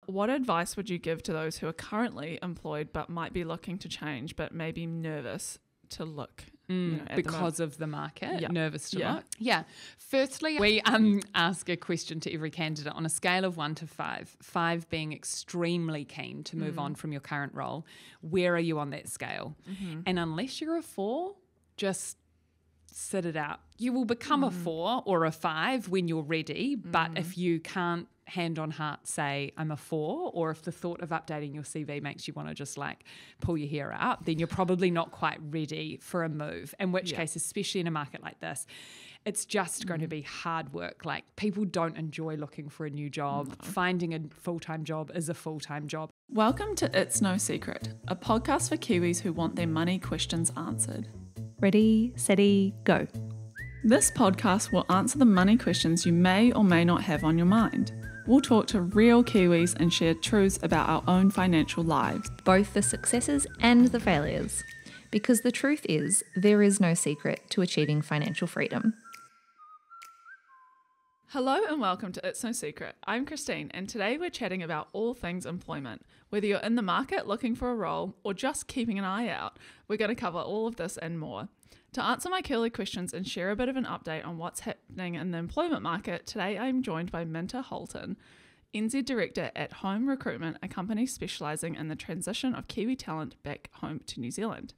What advice would you give to those who are currently employed but might be looking to change but may be nervous to look because of the market, nervous to look? Yeah. Firstly, we ask a question to every candidate on a scale of 1 to 5, 5 being extremely keen to move on from your current role. Where are you on that scale? And unless you're a 4, just sit it out. You will become a 4 or a 5 when you're ready, but if you can't hand on heart say I'm a 4, or if the thought of updating your CV makes you want to just like pull your hair out, then you're probably not quite ready for a move, in which case, especially in a market like this, it's just going to be hard work. Like, people don't enjoy looking for a new job. Finding a full-time job is a full-time job. Welcome to It's No Secret, a podcast for Kiwis who want their money questions answered. Ready, steady, go. This podcast will answer the money questions you may or may not have on your mind. We'll talk to real Kiwis and share truths about our own financial lives. Both the successes and the failures. Because the truth is, there is no secret to achieving financial freedom. Hello and welcome to It's No Secret. I'm Christine, and today we're chatting about all things employment. Whether you're in the market looking for a role or just keeping an eye out, we're going to cover all of this and more. To answer my curly questions and share a bit of an update on what's happening in the employment market, today I'm joined by Minta Holton, NZ Director at HOME Recruitment, a company specialising in the transition of Kiwi talent back home to New Zealand.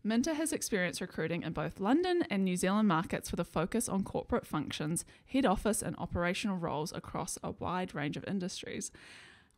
Minta has experience recruiting in both London and New Zealand markets with a focus on corporate functions, head office and operational roles across a wide range of industries.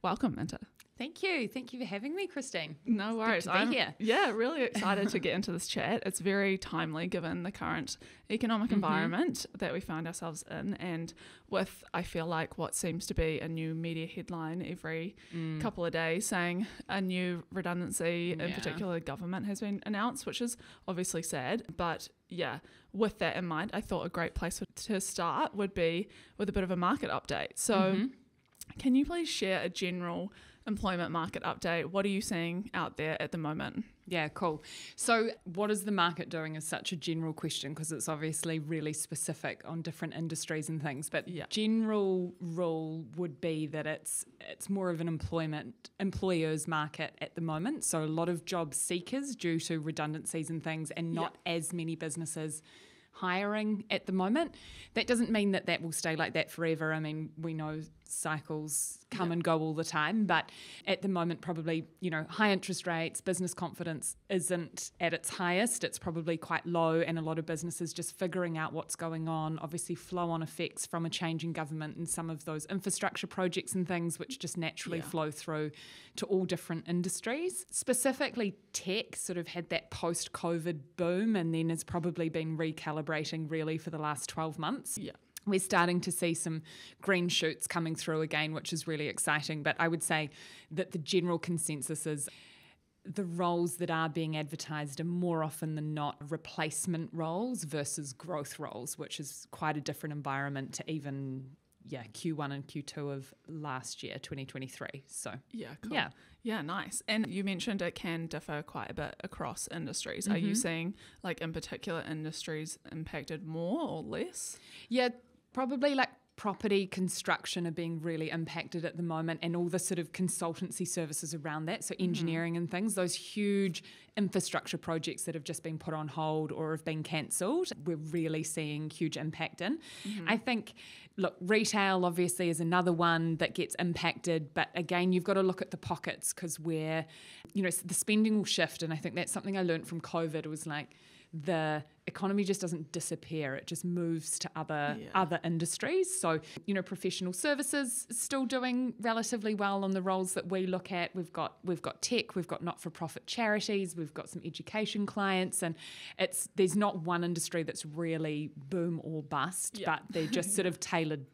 Welcome, Minta. Thank you. Thank you for having me, Christine. No worries. I'm here. Yeah, really excited to get into this chat. It's very timely given the current economic environment that we find ourselves in, and with, I feel like, what seems to be a new media headline every couple of days saying a new redundancy, in particular government, has been announced, which is obviously sad. But yeah, with that in mind, I thought a great place to start would be with a bit of a market update. So can you please share a general employment market update? What are you seeing out there at the moment? Yeah, cool. So what is the market doing is such a general question because it's obviously really specific on different industries and things. But general rule would be that it's more of an employers market at the moment. So a lot of job seekers due to redundancies and things, and not as many businesses hiring at the moment. That doesn't mean that will stay like that forever. I mean, we know cycles come and go all the time, but at the moment, probably, high interest rates, business confidence isn't at its highest. It's probably quite low, and a lot of businesses just figuring out what's going on. Obviously, flow-on effects from a changing government and some of those infrastructure projects and things which just naturally flow through to all different industries. Specifically, tech sort of had that post-COVID boom and then has probably been recalibrating really for the last 12 months. Yeah. We're starting to see some green shoots coming through again, which is really exciting. But I would say that the general consensus is the roles that are being advertised are more often than not replacement roles versus growth roles, which is quite a different environment to even Q1 and Q2 of last year, 2023. So cool. Yeah, nice. And you mentioned it can differ quite a bit across industries. Are you seeing, like, in particular industries impacted more or less? Yeah, probably like property, construction are being really impacted at the moment, and all the sort of consultancy services around that, so engineering and things, those huge infrastructure projects that have just been put on hold or have been cancelled, we're really seeing huge impact in. I think, look, retail obviously is another one that gets impacted, but again, you've got to look at the pockets because the spending will shift, and I think that's something I learned from COVID was like, the economy just doesn't disappear. It just moves to other industries. So, professional services still doing relatively well on the roles that we look at. We've got tech, we've got not-for-profit charities, we've got some education clients, and there's not one industry that's really boom or bust, but they're just sort of tailored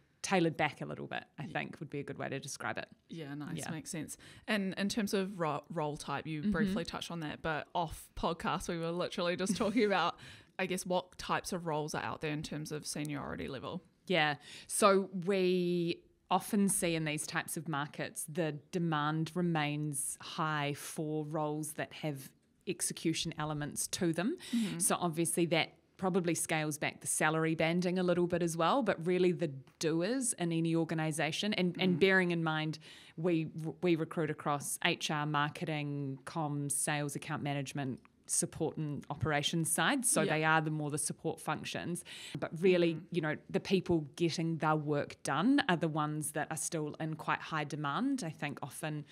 back a little bit, I think would be a good way to describe it. Yeah, nice. Yeah. Makes sense. And in terms of role type, you briefly touched on that, but off podcast, we were literally just talking about, I guess, what types of roles are out there in terms of seniority level. Yeah. So we often see in these types of markets, the demand remains high for roles that have execution elements to them. So obviously that probably scales back the salary banding a little bit as well, but really the doers in any organisation, and bearing in mind we recruit across HR, marketing, comms, sales, account management, support and operations side, so they are the support functions, but really the people getting their work done are the ones that are still in quite high demand. I think often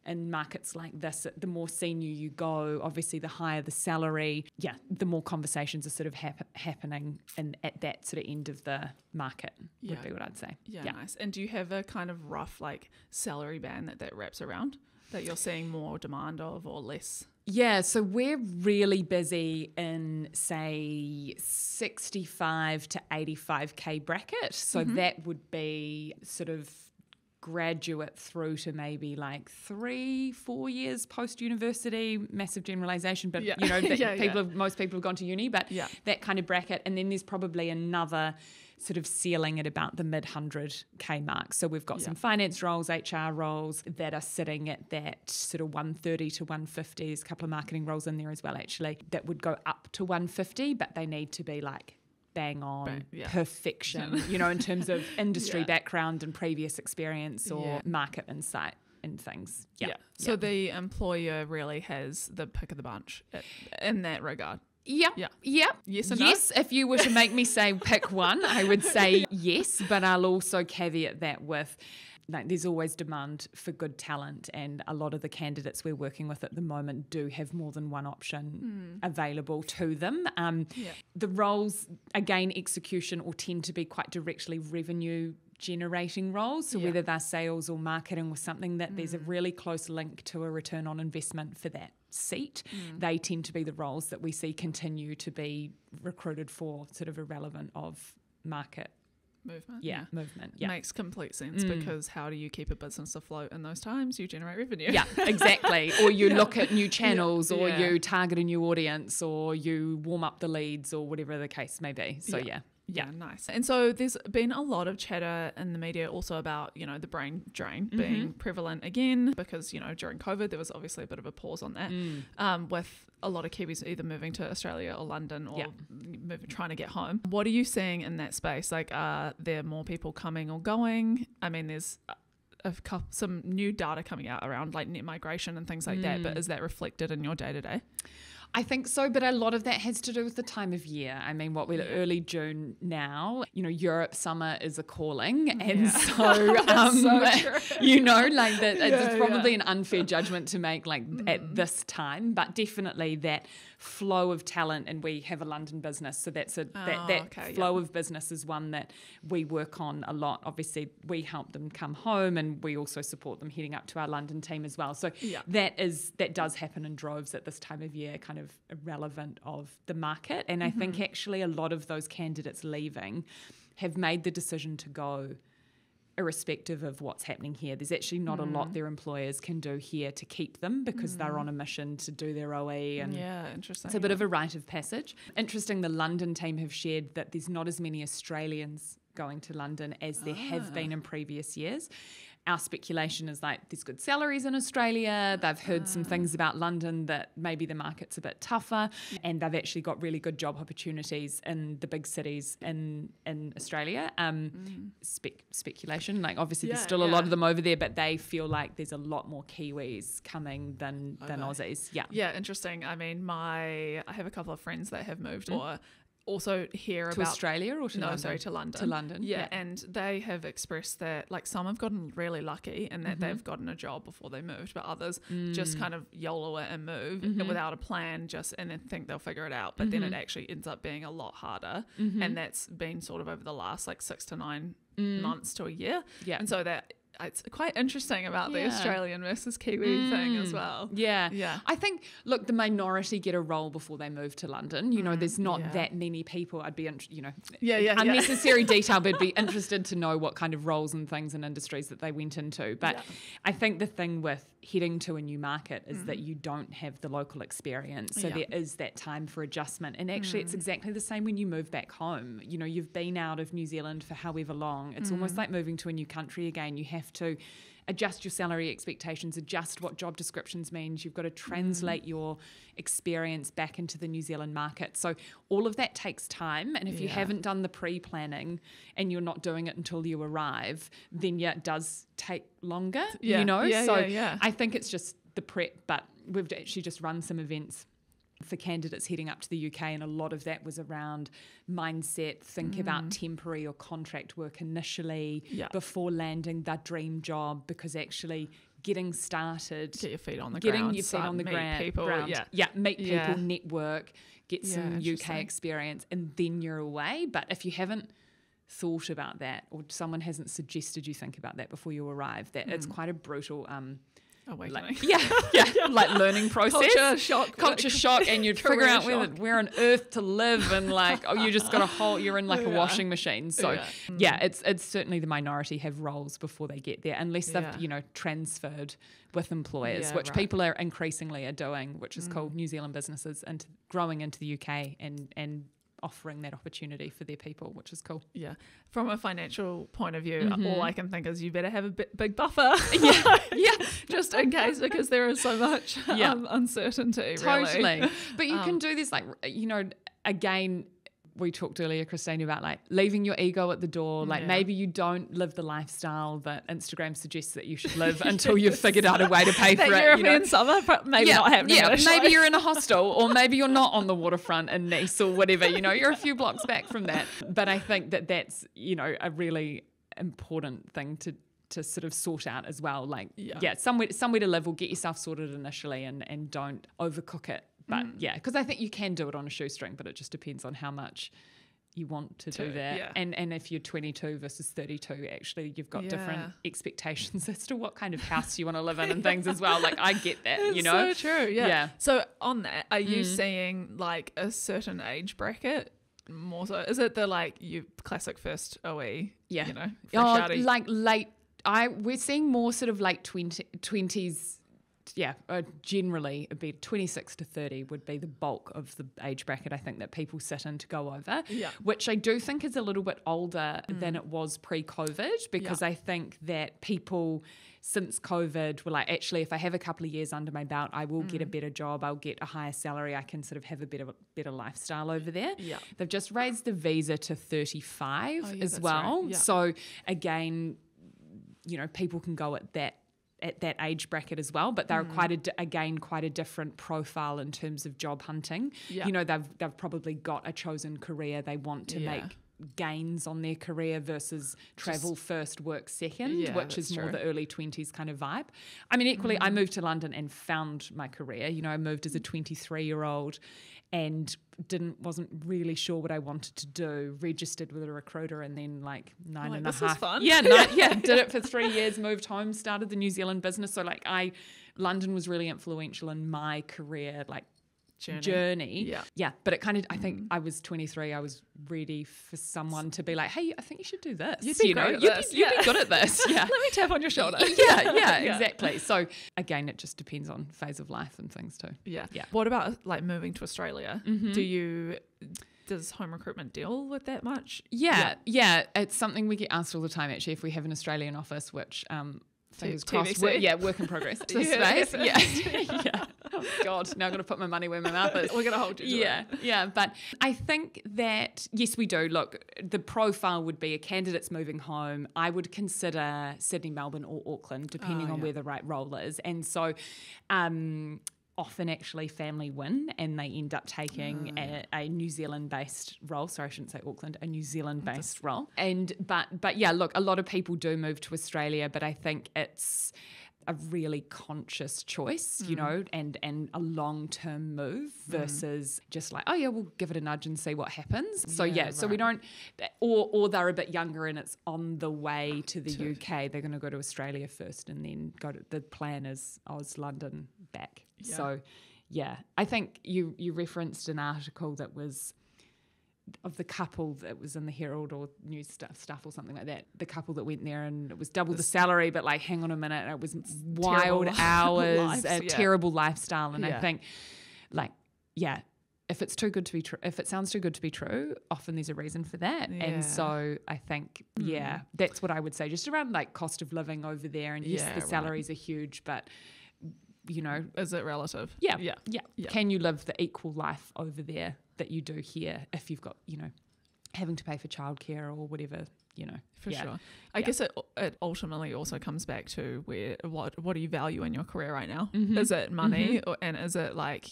in markets like this, the more senior you go, obviously the higher the salary, the more conversations are sort of happening at that sort of end of the market would be what I'd say. Nice. And do you have a kind of rough like salary band that wraps around that you're seeing more demand of or less? Yeah, so we're really busy in, say, 65 to 85K bracket. So that would be sort of graduate through to maybe like 3-4 years post-university, massive generalisation, but most people have gone to uni, but that kind of bracket. And then there's probably another sort of ceiling at about the mid-100K mark. So we've got some finance roles, HR roles that are sitting at that sort of 130 to 150. There's a couple of marketing roles in there as well, actually, that would go up to 150, but they need to be like bang on perfection, in terms of industry background and previous experience or market insight and things. So the employer really has the pick of the bunch in that regard. Yep. Yes or no? Yes, if you were to make me say pick one, I would say yes, but I'll also caveat that with there's always demand for good talent, and a lot of the candidates we're working with at the moment do have more than one option available to them. The roles, again, execution or tend to be quite directly revenue generating roles, so whether they're sales or marketing or something that there's a really close link to a return on investment for that seat, they tend to be the roles that we see continue to be recruited for sort of irrelevant of market movement. Movement. Makes complete sense, because how do you keep a business afloat in those times? You generate revenue. Yeah, exactly. Or you look at new channels, or you target a new audience, or you warm up the leads, or whatever the case may be. So Yeah, nice. And so there's been a lot of chatter in the media also about, the brain drain being prevalent again, because, during COVID, there was obviously a bit of a pause on that, with a lot of Kiwis either moving to Australia or London or trying to get home. What are you seeing in that space? Like, are there more people coming or going? I mean, there's some new data coming out around like net migration and things like that, but is that reflected in your day-to-day? I think so, but a lot of that has to do with the time of year. I mean, we're early June now. Europe summer is a calling, and so it's probably an unfair judgment to make at this time, but definitely that flow of talent, and we have a London business, so that's flow of business is one that we work on a lot. Obviously, we help them come home, and we also support them heading up to our London team as well. So that does happen in droves at this time of year, kind of irrelevant of the market. And I think actually a lot of those candidates leaving have made the decision to go irrespective of what's happening here. There's actually not a lot their employers can do here to keep them, because they're on a mission to do their OE. And interesting. It's a bit of a rite of passage. Interesting, the London team have shared that there's not as many Australians going to London as there have been in previous years. Our speculation is there's good salaries in Australia. They've heard some things about London that maybe the market's a bit tougher, and they've actually got really good job opportunities in the big cities in Australia. Speculation, obviously there's still a lot of them over there, but they feel like there's a lot more Kiwis coming than Aussies. Yeah, interesting. I mean, I have a couple of friends that have moved or also hear to about Australia or to London? No, sorry, to London. To London, yeah. And they have expressed that some have gotten really lucky and that they've gotten a job before they moved, but others just kind of YOLO it and move without a plan, and then think they'll figure it out. But then it actually ends up being a lot harder, and that's been sort of over the last 6 to 9 months to a year. Yeah, and so that. It's quite interesting about the Australian versus Kiwi thing as well. Yeah. I think, look, the minority get a role before they move to London. There's not that many people. I'd be, unnecessary detail, but be interested to know what kind of roles and things and industries that they went into. But I think the thing with heading to a new market is that you don't have the local experience. So there is that time for adjustment. And actually it's exactly the same when you move back home. You've been out of New Zealand for however long. It's almost like moving to a new country again. You have have to adjust your salary expectations, adjust what job descriptions means. You've got to translate your experience back into the New Zealand market. So all of that takes time. And if you haven't done the pre-planning and you're not doing it until you arrive, then it does take longer, you know? I think it's just the prep, but we've actually just run some events for candidates heading up to the UK, and a lot of that was around mindset, think about temporary or contract work initially before landing the dream job, because actually getting started, get your feet on the ground, meet people, network, get some UK experience, and then you're away. But if you haven't thought about that, or someone hasn't suggested you think about that before you arrive, that it's quite a brutal awakening. Like learning process, culture shock, and you'd figure out where on earth to live, and like you just got you're in like a washing machine. So it's certainly the minority have roles before they get there, unless they've transferred with employers, which people are increasingly doing, which is cool. New Zealand businesses and growing into the UK and offering that opportunity for their people, which is cool. Yeah. From a financial point of view, all I can think is you better have a big buffer. Just in case, because there is so much uncertainty. Totally. Really. But you can do this, again, we talked earlier, Christine, about like leaving your ego at the door. Like maybe you don't live the lifestyle that Instagram suggests that you should live until you've figured out a way to pay for it. European summer, but maybe not happening. Maybe you're in a hostel, or maybe you're not on the waterfront in Nice or whatever. You're a few blocks back from that. But I think that's a really important thing to sort of sort out as well. Like somewhere to live, or get yourself sorted initially, and don't overcook it. But because I think you can do it on a shoestring, but it just depends on how much you want to do that. Yeah. And if you're 22 versus 32, actually you've got different expectations as to what kind of house you want to live in and things as well. Like I get that, it's so true. Yeah. So on that, are you seeing like a certain age bracket more so? Is it the like you classic first OE? Yeah. Like late. We're seeing more sort of late 20s. Yeah, generally it'd be 26 to 30 would be the bulk of the age bracket I think that people sit in to go over, which I do think is a little bit older than it was pre-COVID, because I think that people since COVID were like, actually, if I have a couple of years under my belt, I will get a better job, I'll get a higher salary, I can sort of have a better lifestyle over there. Yeah. They've just raised the visa to 35 as well. Right. Yeah. So again, people can go at that age bracket as well, but they're quite a different profile in terms of job hunting. Yeah. They've probably got a chosen career, they want to make gains on their career versus travel first, work second, which is more the early 20s kind of vibe. I mean, equally, I moved to London and found my career. I moved as a 23-year-old and wasn't really sure what I wanted to do, registered with a recruiter, and then like nine and a half. This is fun. Did it for 3 years, moved home, started the New Zealand business. So like London was really influential in my career, like journey. But it kind of, I think I was 23, I was ready for someone to be like, hey, I think you should do this. You'd be good at this. Yeah. Let me tap on your shoulder. Exactly. So again, it just depends on phase of life and things too. Yeah. What about like moving to Australia? Does home recruitment deal with that much? Yeah. It's something we get asked all the time actually, if we have an Australian office, which fingers crossed. Work in progress. Space. Yeah. Oh God, now I've got to put my money where my mouth is. We're going to hold you to it. Yeah. But I think that, yes, we do. Look, the profile would be a candidate's moving home. I would consider Sydney, Melbourne or Auckland, depending on where the right role is. And so often actually family win and they end up taking a New Zealand-based role. Sorry, I shouldn't say Auckland, a New Zealand-based role. But yeah, look, a lot of people do move to Australia, but I think it's a really conscious choice, and a long-term move versus just like, we'll give it a nudge and see what happens. So so we don't, or they're a bit younger and it's on the way to the UK. They're going to go to Australia first and then the plan is Oz, London, back. Yeah. So I think you referenced an article that was of the couple that was in the Herald or News stuff or something like that, the couple that went there and it was double the salary, but like, hang on a minute, it was wild hours, terrible lifestyle. And I think if it's too good to be true, if it sounds too good to be true, often there's a reason for that. Yeah. And so I think, that's what I would say, just around like cost of living over there. And yes, the salaries are huge, but is it relative? Yeah. Can you live the equal life over there that you do here if you've got, having to pay for childcare or whatever, For sure. I guess it ultimately also comes back to what do you value in your career right now? Mm-hmm. Is it money and is it like,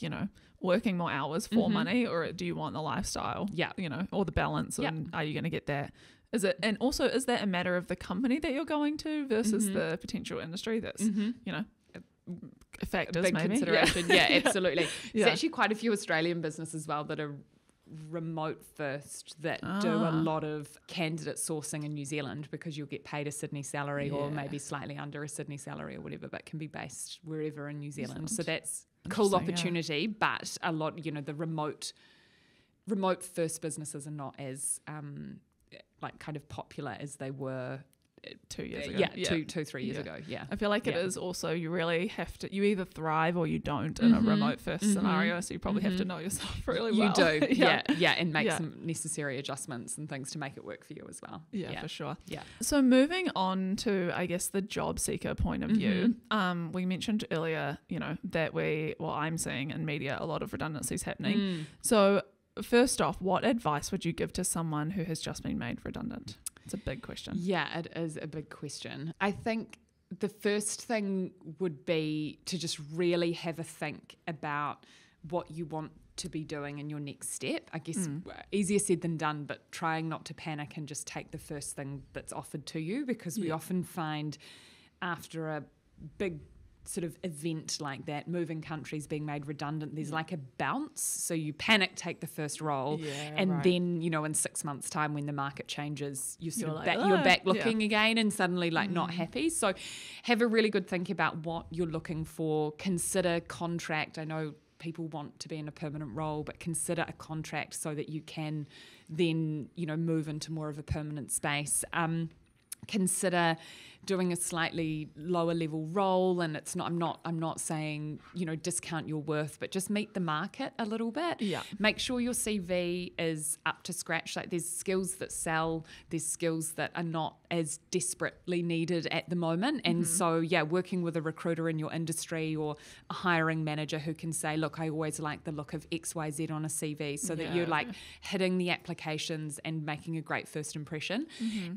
working more hours for money, or do you want the lifestyle? Yeah. Or the balance, and are you going to get that? Is that a matter of the company that you're going to versus the potential industry that's, factors, big maybe? consideration. Yeah, absolutely. Yeah. There's actually quite a few Australian businesses as well that are remote first that do a lot of candidate sourcing in New Zealand, because you'll get paid a Sydney salary or maybe slightly under a Sydney salary or whatever, but can be based wherever in New Zealand. So that's a cool opportunity, but a lot, the remote first businesses are not as kind of popular as they were 2 years ago. Yeah, 3 years ago. Yeah. I feel like it is also, you really have to, you either thrive or you don't in a remote first scenario. So you probably have to know yourself really well. You do. Yeah. And make some necessary adjustments and things to make it work for you as well. Yeah, for sure. Yeah. So moving on to, I guess, the job seeker point of view, we mentioned earlier, that I'm seeing in media a lot of redundancies happening. So first off, what advice would you give to someone who has just been made redundant? It's a big question. Yeah, it is a big question. I think the first thing would be to just really have a think about what you want to be doing in your next step. I guess easier said than done, but trying not to panic and just take the first thing that's offered to you, because we often find after a big sort of event like that, moving countries, being made redundant, there's like a bounce. So you panic, take the first role, and then, in 6 months' time when the market changes, you're back looking again and suddenly not happy. So have a really good think about what you're looking for. Consider contract. I know people want to be in a permanent role, but consider a contract so that you can then, move into more of a permanent space. Consider doing a slightly lower level role, and I'm not saying discount your worth, but just meet the market a little bit. Make sure your CV is up to scratch. Like, there's skills that sell, there's skills that are not as desperately needed at the moment, and so working with a recruiter in your industry or a hiring manager who can say, look, I always like the look of XYZ on a CV, so that you're hitting the applications and making a great first impression.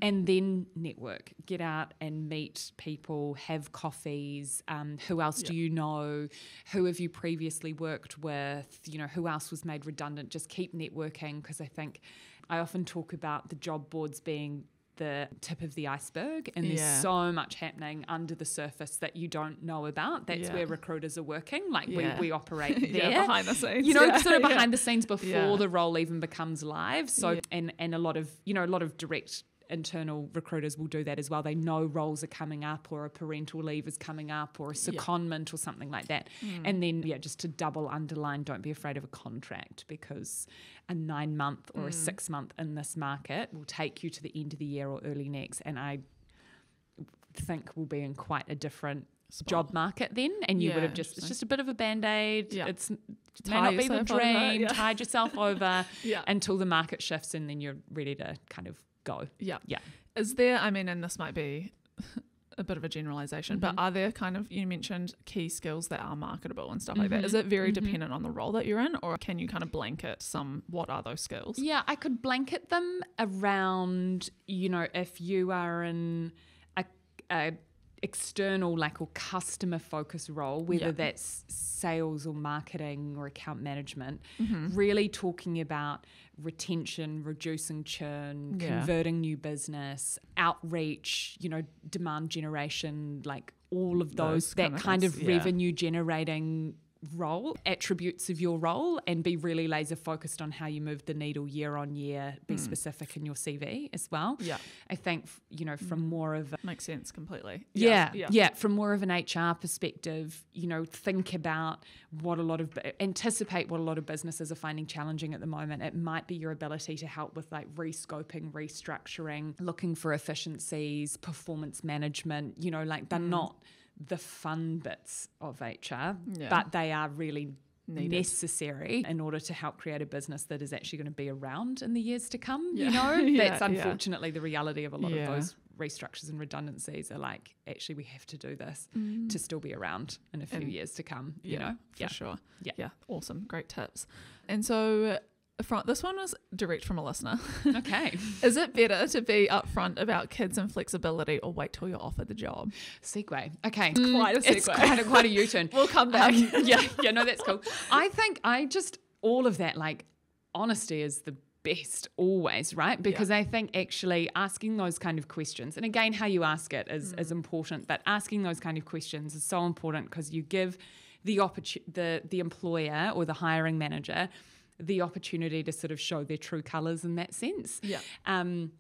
And then network, get out and meet people, have coffees. Who else do you know? Who have you previously worked with? Who else was made redundant? Just keep networking, because I think I often talk about the job boards being the tip of the iceberg, and there's so much happening under the surface that you don't know about. That's where recruiters are working. We operate there behind the scenes, sort of behind the scenes before the role even becomes live. So and a lot of direct internal recruiters will do that as well. They know roles are coming up, or a parental leave is coming up, or a secondment or something like that. And then just to double underline, don't be afraid of a contract, because a 9-month or a 6-month in this market will take you to the end of the year or early next, and I think we'll be in quite a different job market then, and you would have it's just a bit of a band-aid. It's may not be the dream. Tide yourself over until the market shifts, and then you're ready to kind of go. Is there, and this might be a bit of a generalization, but are there you mentioned key skills that are marketable and stuff like that? Is it very dependent on the role that you're in, or can you kind of blanket what are those skills? Yeah, I could blanket them around, if you are in a external or customer focused role, whether that's sales or marketing or account management, really talking about retention, reducing churn, converting new business, outreach, demand generation, all of those that kind of revenue generating role, attributes of your role, and be really laser focused on how you move the needle year on year. Be specific in your CV as well. I think from more of makes sense completely. From more of an HR perspective, think about anticipate what a lot of businesses are finding challenging at the moment. It might be your ability to help with rescoping, restructuring, looking for efficiencies, performance management. They're not the fun bits of HR, but they are really necessary in order to help create a business that is actually going to be around in the years to come. Yeah. You know, Yeah, that's unfortunately the reality of a lot Yeah. of those restructures and redundancies are like, actually we have to do this to still be around in a few years to come, you know? For sure. Yeah. Yeah. Awesome. Great tips. And so this one was direct from a listener. Okay. Is it better to be upfront about kids and flexibility or wait till you're offered the job? Segue. Okay. Quite a segue. It's quite a U-turn. We'll come back. No, that's cool. I think all of that, like, honesty is the best always, right? Because I think actually asking those kind of questions, and again, how you ask it is important, but asking those kind of questions is so important because you give the employer or the hiring manager the opportunity to sort of show their true colours in that sense. Yeah. And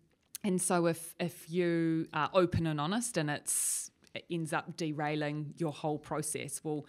so if you are open and honest and it ends up derailing your whole process, well,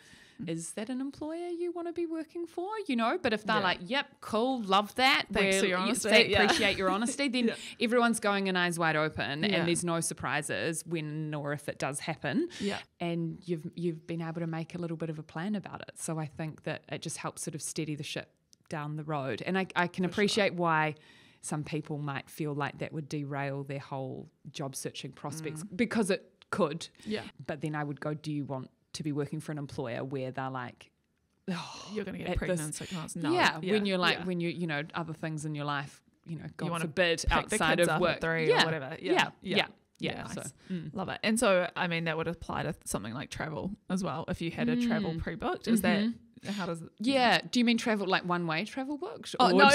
is that an employer you want to be working for? You know, but if they're like, yep, cool, love that. Thanks for your honesty. Appreciate your honesty. Then everyone's going in eyes wide open and there's no surprises when or if it does happen. Yeah. And you've been able to make a little bit of a plan about it. So I think that it just helps sort of steady the ship down the road. And I can appreciate why some people might feel like that would derail their whole job searching prospects because it could. Yeah. But then I would go, do you want to be working for an employer where they're like, you're going to get pregnant in 6 months? No. When you're like, when you know, other things in your life, you know, God forbid, pick the outside kids of up work. at 3 or whatever. Yeah. Nice. So, love it. And so, I mean, that would apply to something like travel as well. If you had a travel pre-booked, is that, how does it? Yeah. Do you mean travel, like one-way travel booked? Oh, no.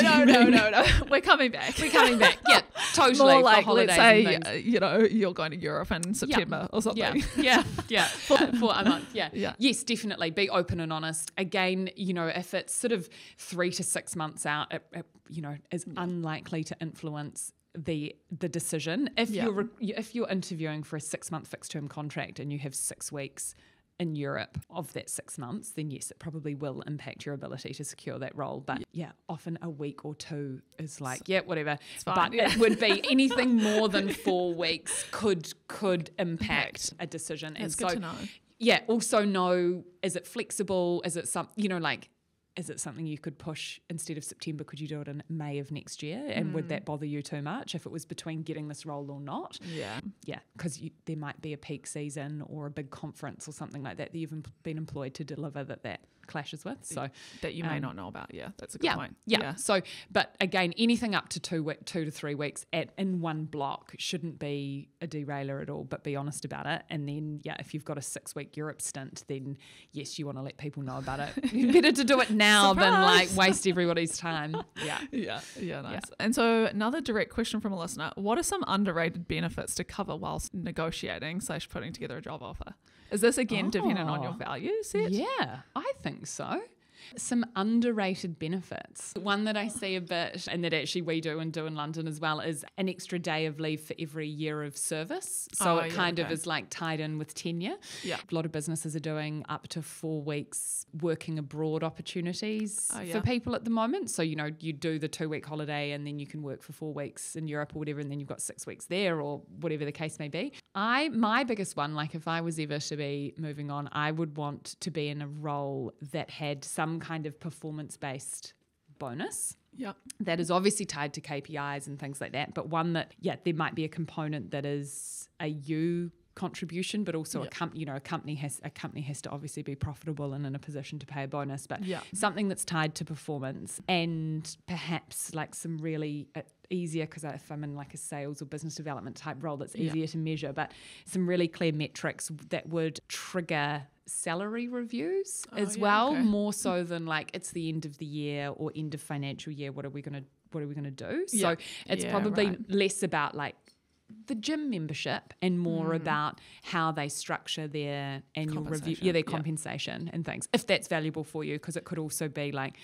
We're coming back. Yeah, totally. More like, for holidays let's say, you're going to Europe in September or something. Yeah. for a month. Yeah. Yes, definitely. Be open and honest. Again, you know, if it's sort of 3 to 6 months out, it is unlikely to influence the decision. If you're interviewing for a 6-month fixed term contract and you have 6 weeks in Europe of that 6 months, then yes, it probably will impact your ability to secure that role. But often a week or 2 is like, whatever. It's fine, but it would be anything more than 4 weeks could impact a decision. It's and good so, to know. Yeah, also know, is it flexible? Is it is it something you could push instead of September? Could you do it in May of next year? And would that bother you too much if it was between getting this role or not? Yeah. Yeah, because there might be a peak season or a big conference or something like that you've been employed to deliver that clashes with. So that you may not know about. Yeah, that's a good point. Yeah. So, but again, anything up to 2 to 3 weeks in one block shouldn't be a derailer at all, but be honest about it. And then, if you've got a 6-week Europe stint, then yes, you want to let people know about it. Better to do it now than like waste everybody's time. Yeah, nice. And so another direct question from a listener: what are some underrated benefits to cover whilst negotiating / putting together a job offer? Is this again dependent on your value set? Yeah, I think so. Some underrated benefits. One that I see a bit, and that actually we do in London as well, is an extra day of leave for every year of service. So it kind of is like tied in with tenure. Yeah. A lot of businesses are doing up to 4 weeks working abroad opportunities for people at the moment. So, you do the 2-week holiday and then you can work for 4 weeks in Europe or whatever, and then you've got 6 weeks there or whatever the case may be. My biggest one, like if I was ever to be moving on, I would want to be in a role that had some kind of performance-based bonus. Yep. That is obviously tied to KPIs and things like that, but one that, there might be a component that is a you contribution, but also a company has to obviously be profitable and in a position to pay a bonus, but something that's tied to performance, and perhaps like some really easier, because if I'm in like a sales or business development type role, that's easier to measure, but some really clear metrics that would trigger salary reviews as well, more so than like it's the end of the year or end of financial year, what are we going to do? So it's probably less about like the gym membership and more about how they structure their annual review, their compensation and things, if that's valuable for you, because it could also be like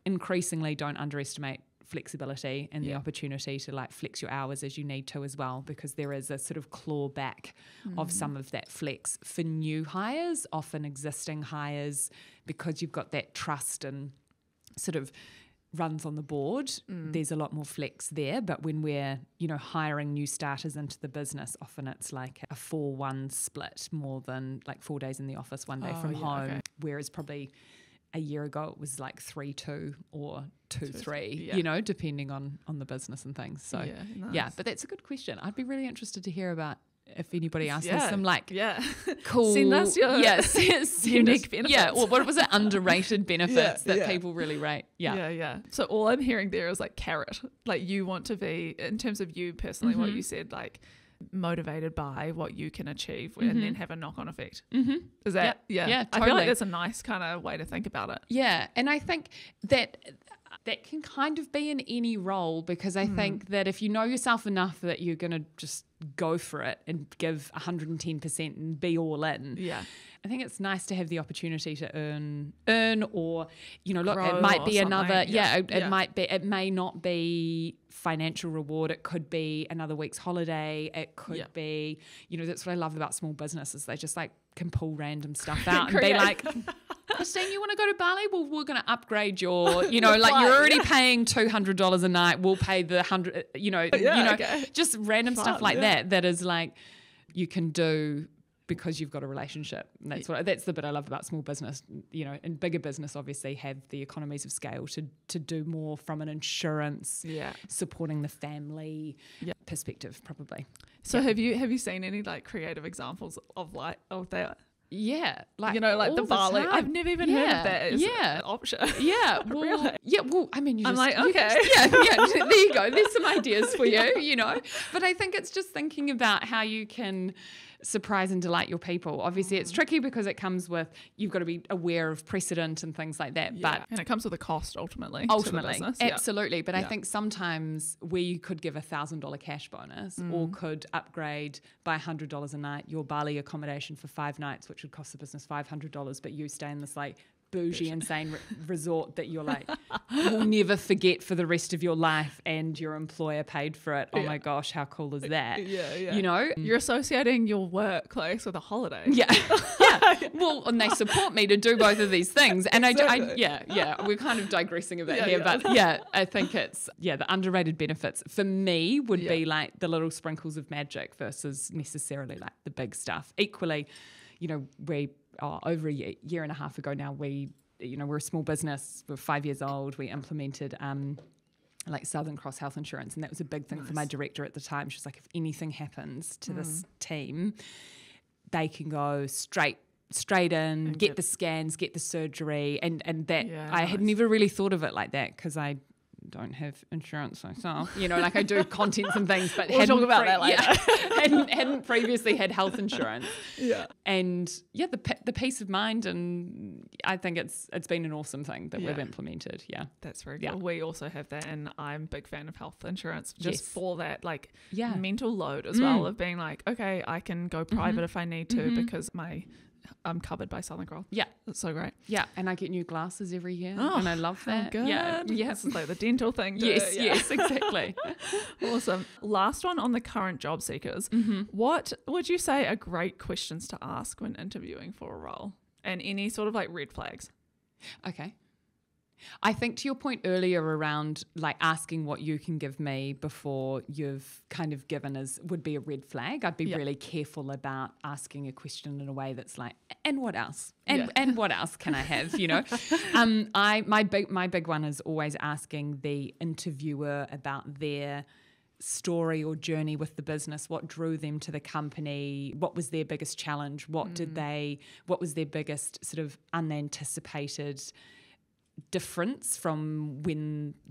increasingly don't underestimate flexibility and the opportunity to like flex your hours as you need to as well, because there is a sort of clawback of some of that flex for new hires, often existing hires, because you've got that trust and sort of runs on the board. There's a lot more flex there, but when we're hiring new starters into the business, often it's like a 4-1 split more than like 4 days in the office, 1 day from home, whereas probably a year ago it was like 3-2 or 2-3, yeah. you know, depending on the business and things. So nice. but that's a good question. I'd be really interested to hear about if anybody else Yeah, has some like yeah. cool, Send us your unique benefits. Yeah, or what was it? Underrated benefits that people really rate. Yeah. So all I'm hearing there is like carrot. Like you want to be, in terms of you personally, what you said, like motivated by what you can achieve and then have a knock-on effect. Is that? Yeah, totally. I feel like that's a nice kind of way to think about it. Yeah, and I think that can kind of be in any role, because I think that if you know yourself enough that you're going to just go for it and give 110% and be all in. Yeah. I think it's nice to have the opportunity to earn or, you know, look, Grow it might be something. another, It might be, it may not be financial reward. It could be another week's holiday. It could be, you know, that's what I love about small businesses. They just like can pull random stuff out and be like, Christine, you want to go to Bali? Well, we're going to upgrade your, you know, like you're already paying $200 a night. We'll pay the 100, just random stuff like that is like you can do because you've got a relationship. And that's the bit I love about small business. You know, and bigger business obviously have the economies of scale to do more from an insurance, supporting the family perspective, probably. So have you seen any like creative examples of that? Yeah, like, you know, like the Bali. I've never even heard of that as an option. Yeah, well, really? Yeah, well, I mean, I'm like, okay. There you go. There's some ideas for you, you know. But I think it's just thinking about how you can surprise and delight your people. Obviously, it's tricky because it comes with, you've got to be aware of precedent and things like that. Yeah. And it comes with a cost ultimately to the business. Absolutely. But I think sometimes where you could give $1,000 cash bonus or could upgrade by $100 a night your Bali accommodation for 5 nights, which would cost the business $500, but you stay in this like bougie, insane resort that you're like, will never forget for the rest of your life, and your employer paid for it. Oh my gosh, how cool is that? Yeah. You know? You're associating your workplace with a holiday. Yeah. Well, and they support me to do both of these things. And we're kind of digressing a bit here, but I think it's, the underrated benefits for me would be like the little sprinkles of magic versus necessarily like the big stuff. Equally, you know, over a year and a half ago now, we're a small business. We're 5 years old. We implemented like Southern Cross health insurance, and that was a big thing for my director at the time. She was like, if anything happens to this team, they can go straight in, and get the scans, get the surgery, and that I had never really thought of it like that because I don't have insurance myself, you know, like I do contents and things, but we'll talk about that later. hadn't previously had health insurance. And the peace of mind, and I think it's been an awesome thing that we've implemented. That's very cool. We also have that, and I'm a big fan of health insurance just for that like mental load as well, of being like, okay, I can go private if I need to because I'm covered by Southern Cross. Yeah. That's so great. Yeah. And I get new glasses every year. And I love that. Good. Yeah. This is like the dental thing. Yes, exactly. Awesome. Last one on the current job seekers. What would you say are great questions to ask when interviewing for a role? And any sort of like red flags? Okay. I think to your point earlier around like asking what you can give me before you've kind of given would be a red flag. I'd be really careful about asking a question in a way that's like, and what else? And what else can I have? You know, my big one is always asking the interviewer about their story or journey with the business. What drew them to the company? What was their biggest challenge? What was their biggest sort of unanticipated difference from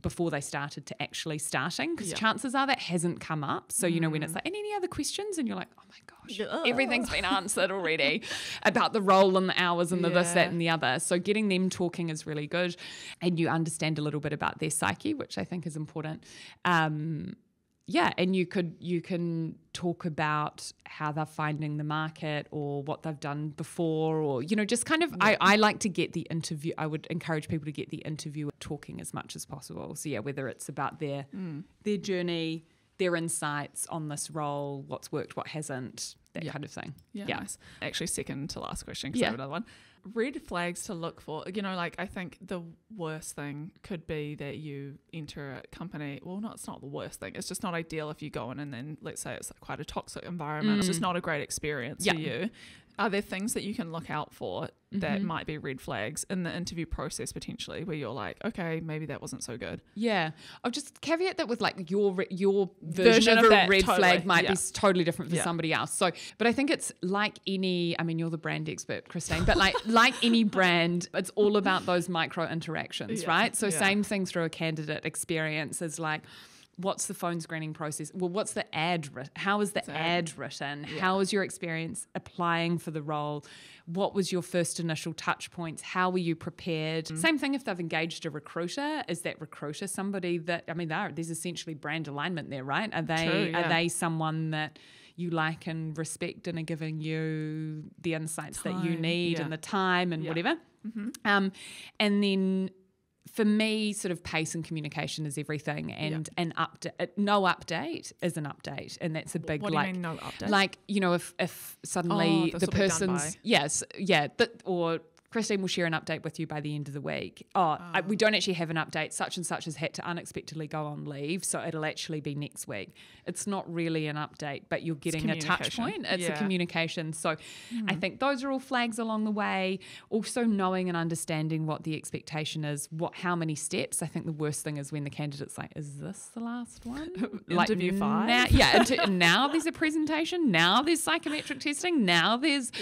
before they started to actually starting, because chances are that hasn't come up. So, you know, when it's like, and any other questions? And you're like, oh my gosh, everything's been answered already about the role and the hours and the this, that and the other. So getting them talking is really good. And you understand a little bit about their psyche, which I think is important. And you can talk about how they're finding the market or what they've done before, or, you know, just kind of, I like to get the interview, I would encourage people to get the interviewer talking as much as possible. So whether it's about their journey, their insights on this role, what's worked, what hasn't, that kind of thing. Nice. Actually, second to last question, because I have another one. Red flags to look for, you know, like I think the worst thing could be that you enter a company, it's not the worst thing, it's just not ideal if you go in and then let's say it's like quite a toxic environment, it's just not a great experience for you, Are there things that you can look out for that might be red flags in the interview process potentially, where you're like, okay, maybe that wasn't so good? Yeah. I'll just caveat that with like your version of a red flag might be totally different for somebody else. So, but I think it's like any, I mean, you're the brand expert, Christine, but like any brand, it's all about those micro interactions, right? So same thing through a candidate experience is like, what's the phone screening process? Well, what's the ad? How is the ad written? Yeah. How was your experience applying for the role? What was your first initial touch points? How were you prepared? Same thing if they've engaged a recruiter. Is that recruiter somebody that, I mean, there's essentially brand alignment there, right? Are they someone that you like and respect and are giving you the insights that you need and the time and whatever? And then for me, sort of pace and communication is everything, and an update. No update is an update, and that's a big. What do you mean no update? Like, you know, if suddenly the person's or Christine will share an update with you by the end of the week. We don't actually have an update. Such and such has had to unexpectedly go on leave, so it'll actually be next week. It's not really an update, but you're getting a touch point. It's a communication. So I think those are all flags along the way. Also knowing and understanding what the expectation is, how many steps. I think the worst thing is when the candidate's like, is this the last one? Like interview 5? Now there's a presentation. Now there's psychometric testing. Now there's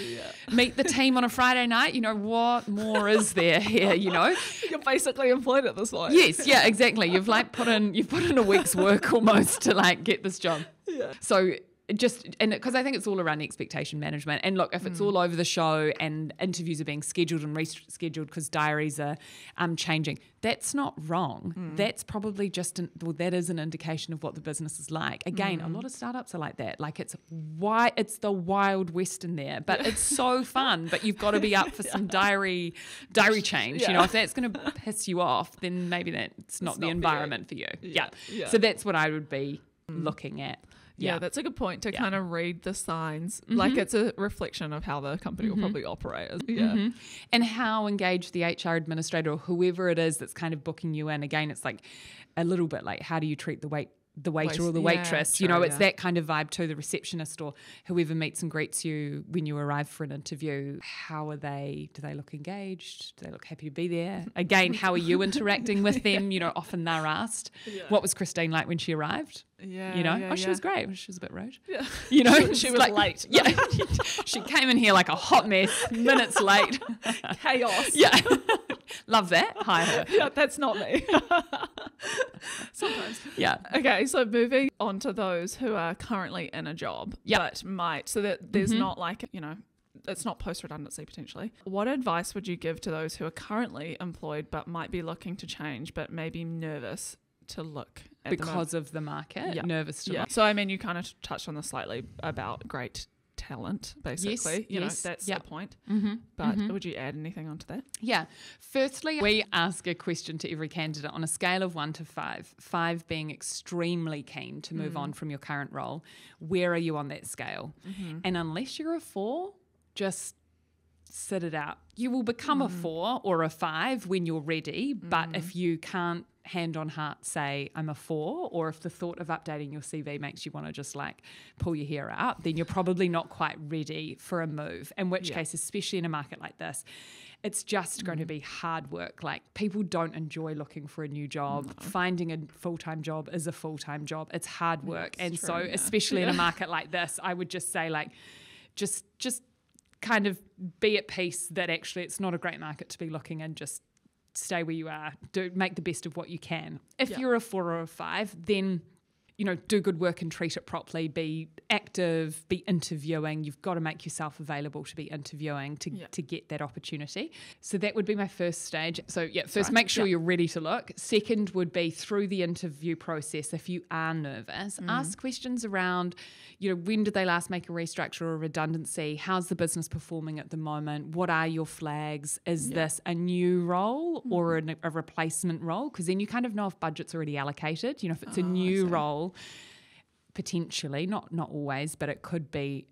meet the team on a Friday night. You know, what more is there here, you know? You're basically employed at this point. Yes, yeah, exactly. You've put in a week's work almost to like get this job. Yeah. So because I think it's all around expectation management. And look, if it's all over the show and interviews are being scheduled and rescheduled because diaries are changing, that's not wrong. That's probably that is an indication of what the business is like. Again, a lot of startups are like that. Like it's the Wild West in there, but it's so fun. But you've got to be up for some diary change. You know, if that's going to piss you off, then maybe that's not the environment for you. Yeah. So that's what I would be looking at. Yeah, that's a good point to kind of read the signs. Like it's a reflection of how the company will probably operate. And how engaged the HR administrator or whoever it is that's kind of booking you in. Again, it's like a little bit like, how do you treat the waiter or the waitress? True, you know, it's that kind of vibe too. The receptionist or whoever meets and greets you when you arrive for an interview. How are they? Do they look engaged? Do they look happy to be there? Again, how are you interacting with them? You know, often they're asked, what was Christine like when she arrived? Yeah, you know, she was great. She was a bit rude. Yeah, you know, she was like, late. Yeah, she came in here like a hot mess, minutes late, chaos. Yeah, love that. Hire her. Yeah, that's not me. Sometimes. Yeah. Okay, so moving on to those who are currently in a job, but might, so that there's not like, you know, it's not post-redundancy potentially. What advice would you give to those who are currently employed but might be looking to change but maybe nervous to look at because of the market, nervous to look? So I mean, you kind of touched on this slightly about great talent, basically. You know, that's the point. But would you add anything onto that? Yeah. Firstly, we ask a question to every candidate on a scale of 1 to 5, 5 being extremely keen to move on from your current role. Where are you on that scale? And unless you're a 4, just sit it out. You will become a 4 or a 5 when you're ready, but if you can't hand on heart say I'm a 4, or if the thought of updating your CV makes you want to just like pull your hair out, then you're probably not quite ready for a move, in which case, especially in a market like this, it's just going to be hard work. Like, people don't enjoy looking for a new job. Finding a full-time job is a full-time job. It's hard work. And true, so especially in a market like this, I would just say like just kind of be at peace that actually it's not a great market to be looking in. Just stay where you are, make the best of what you can. If you're a 4 or a 5, then, you know, do good work and treat it properly, be active, be interviewing. You've got to make yourself available to be interviewing to get that opportunity. So that would be my first stage. So first make sure you're ready to look. Second would be through the interview process, if you are nervous, ask questions around, you know, when did they last make a restructure or a redundancy? How's the business performing at the moment? What are your flags? Is this a new role or a replacement role? Because then you kind of know if budget's already allocated. You know, if it's a new role, potentially, not always, but it could be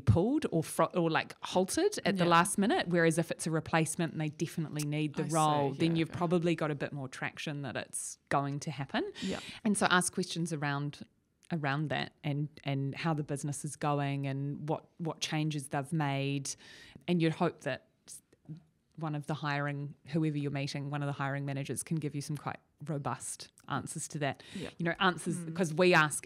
pulled or like halted at the last minute. Whereas if it's a replacement and they definitely need the role, then you've probably got a bit more traction that it's going to happen. And so ask questions around around that and how the business is going and what changes they've made. And you'd hope that whoever you're meeting, one of the hiring managers can give you some quite robust answers to that. Yeah. Answers, because we ask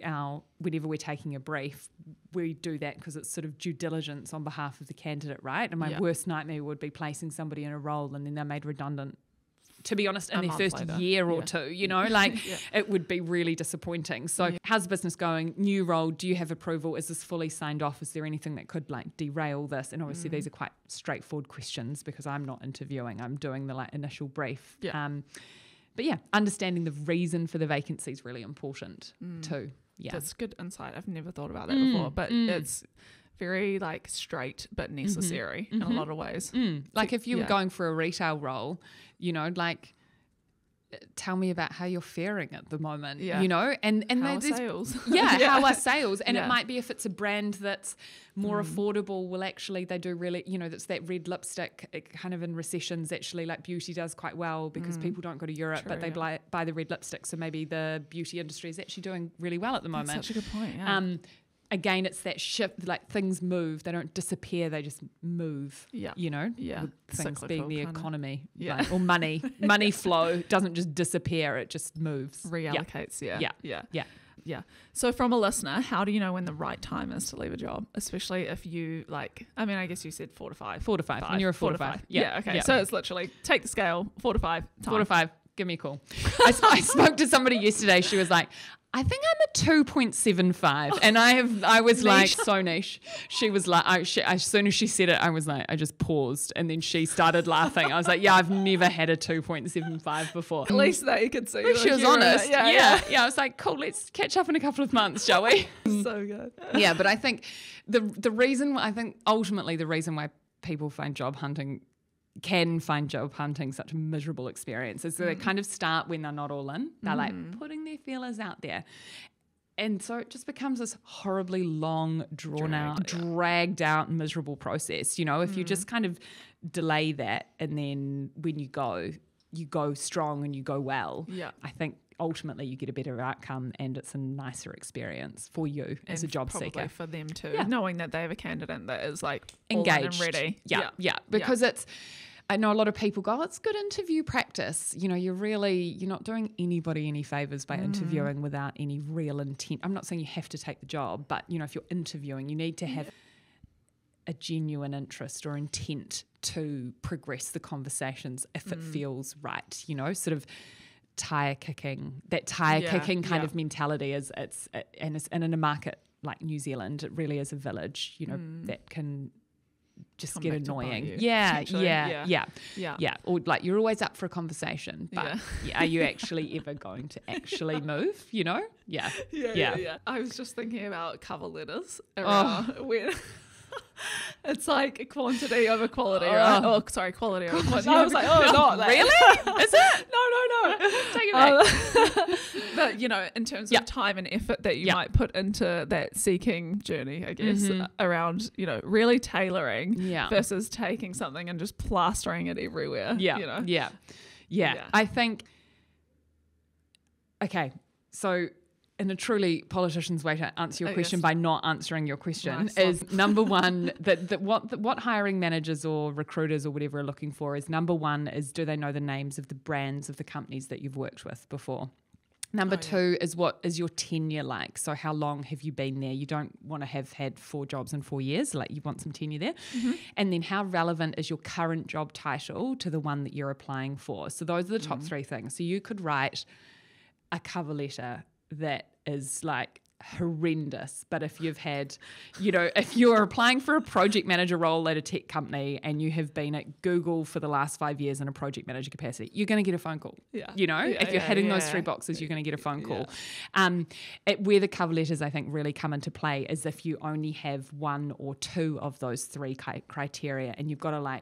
whenever we're taking a brief, we do that because it's sort of due diligence on behalf of the candidate, right? And my worst nightmare would be placing somebody in a role and then they're made redundant, to be honest, in their first year or two, it would be really disappointing. So how's the business going? New role, do you have approval? Is this fully signed off? Is there anything that could derail this? And obviously these are quite straightforward questions because I'm not interviewing, I'm doing the initial brief. But understanding the reason for the vacancy is really important too. Yeah, that's good insight. I've never thought about that before, but it's very straight but necessary in a lot of ways. If you were going for a retail role, tell me about how you're faring at the moment, and how are sales? How are sales? And it might be if it's a brand that's more affordable, well, actually they do really, that's that red lipstick. It kind of in recessions, actually, beauty does quite well because people don't go to Europe, but they buy the red lipstick. So maybe the beauty industry is actually doing really well at the moment. That's such a good point. Yeah. Again, it's that shift, things move. They don't disappear, they just move, Yeah. With things Cyclical being the kinda. economy, or money. Money flow doesn't just disappear, it just moves. Reallocates, Yeah. So from a listener, how do you know when the right time is to leave a job? Especially if you I guess you said 4 to 5. 4 to 5. When you're a 4 to 5. Yeah, okay. Yeah. So it's literally take the scale, 4 to 5. Time. 4 to 5. Give me a call. I spoke to somebody yesterday. She was like, I think I'm a 2.75. And I was like, so niche. She was like, as soon as she said it, I was like, I just paused. And then she started laughing. I was like, I've never had a 2.75 before. At least they could see. She was honest. Yeah. I was like, cool, let's catch up in a couple of months, shall we? So good. Yeah, but I think ultimately the reason why people find job hunting such a miserable experience is that they kind of start when they're not all in. They're putting their feelers out there. And so it just becomes this horribly long, dragged out, miserable process. If you just kind of delay that and then when you go strong and you go well, I think ultimately you get a better outcome and it's a nicer experience for you as a job seeker. For them too, knowing that they have a candidate that is engaged and ready. Yeah. Because I know a lot of people go, it's good interview practice. You're not doing anybody any favours by interviewing without any real intent. I'm not saying you have to take the job, but if you're interviewing, you need to have a genuine interest or intent to progress the conversations if it feels right. Sort of tire kicking kind of mentality and in a market like New Zealand, it really is a village, that can just get annoying. Yeah. Or you're always up for a conversation, but are you actually ever going to actually move? Yeah. I was just thinking about cover letters around when it's quantity over quality, right? Oh, sorry, quality over quantity. I was like, not that. Really? Is it? No. Take it back. But, in terms of time and effort that you might put into that seeking journey, I guess, around, really tailoring versus taking something and just plastering it everywhere. Yeah. I think, okay, so in a truly politician's way to answer your question by not answering your question is number one, what hiring managers or recruiters or whatever are looking for is number one is do they know the names of the brands of the companies that you've worked with before? Number two is what is your tenure like? So how long have you been there? You don't want to have had 4 jobs in 4 years, you want some tenure there. And then how relevant is your current job title to the one that you're applying for? So those are the top 3 things. So you could write a cover letter that is horrendous, but if you've had, if you're applying for a project manager role at a tech company and you have been at Google for the last 5 years in a project manager capacity, you're going to get a phone call. If you're hitting those 3 boxes, you're going to get a phone call. Where the cover letters I think really come into play is if you only have 1 or 2 of those 3 criteria and you've got to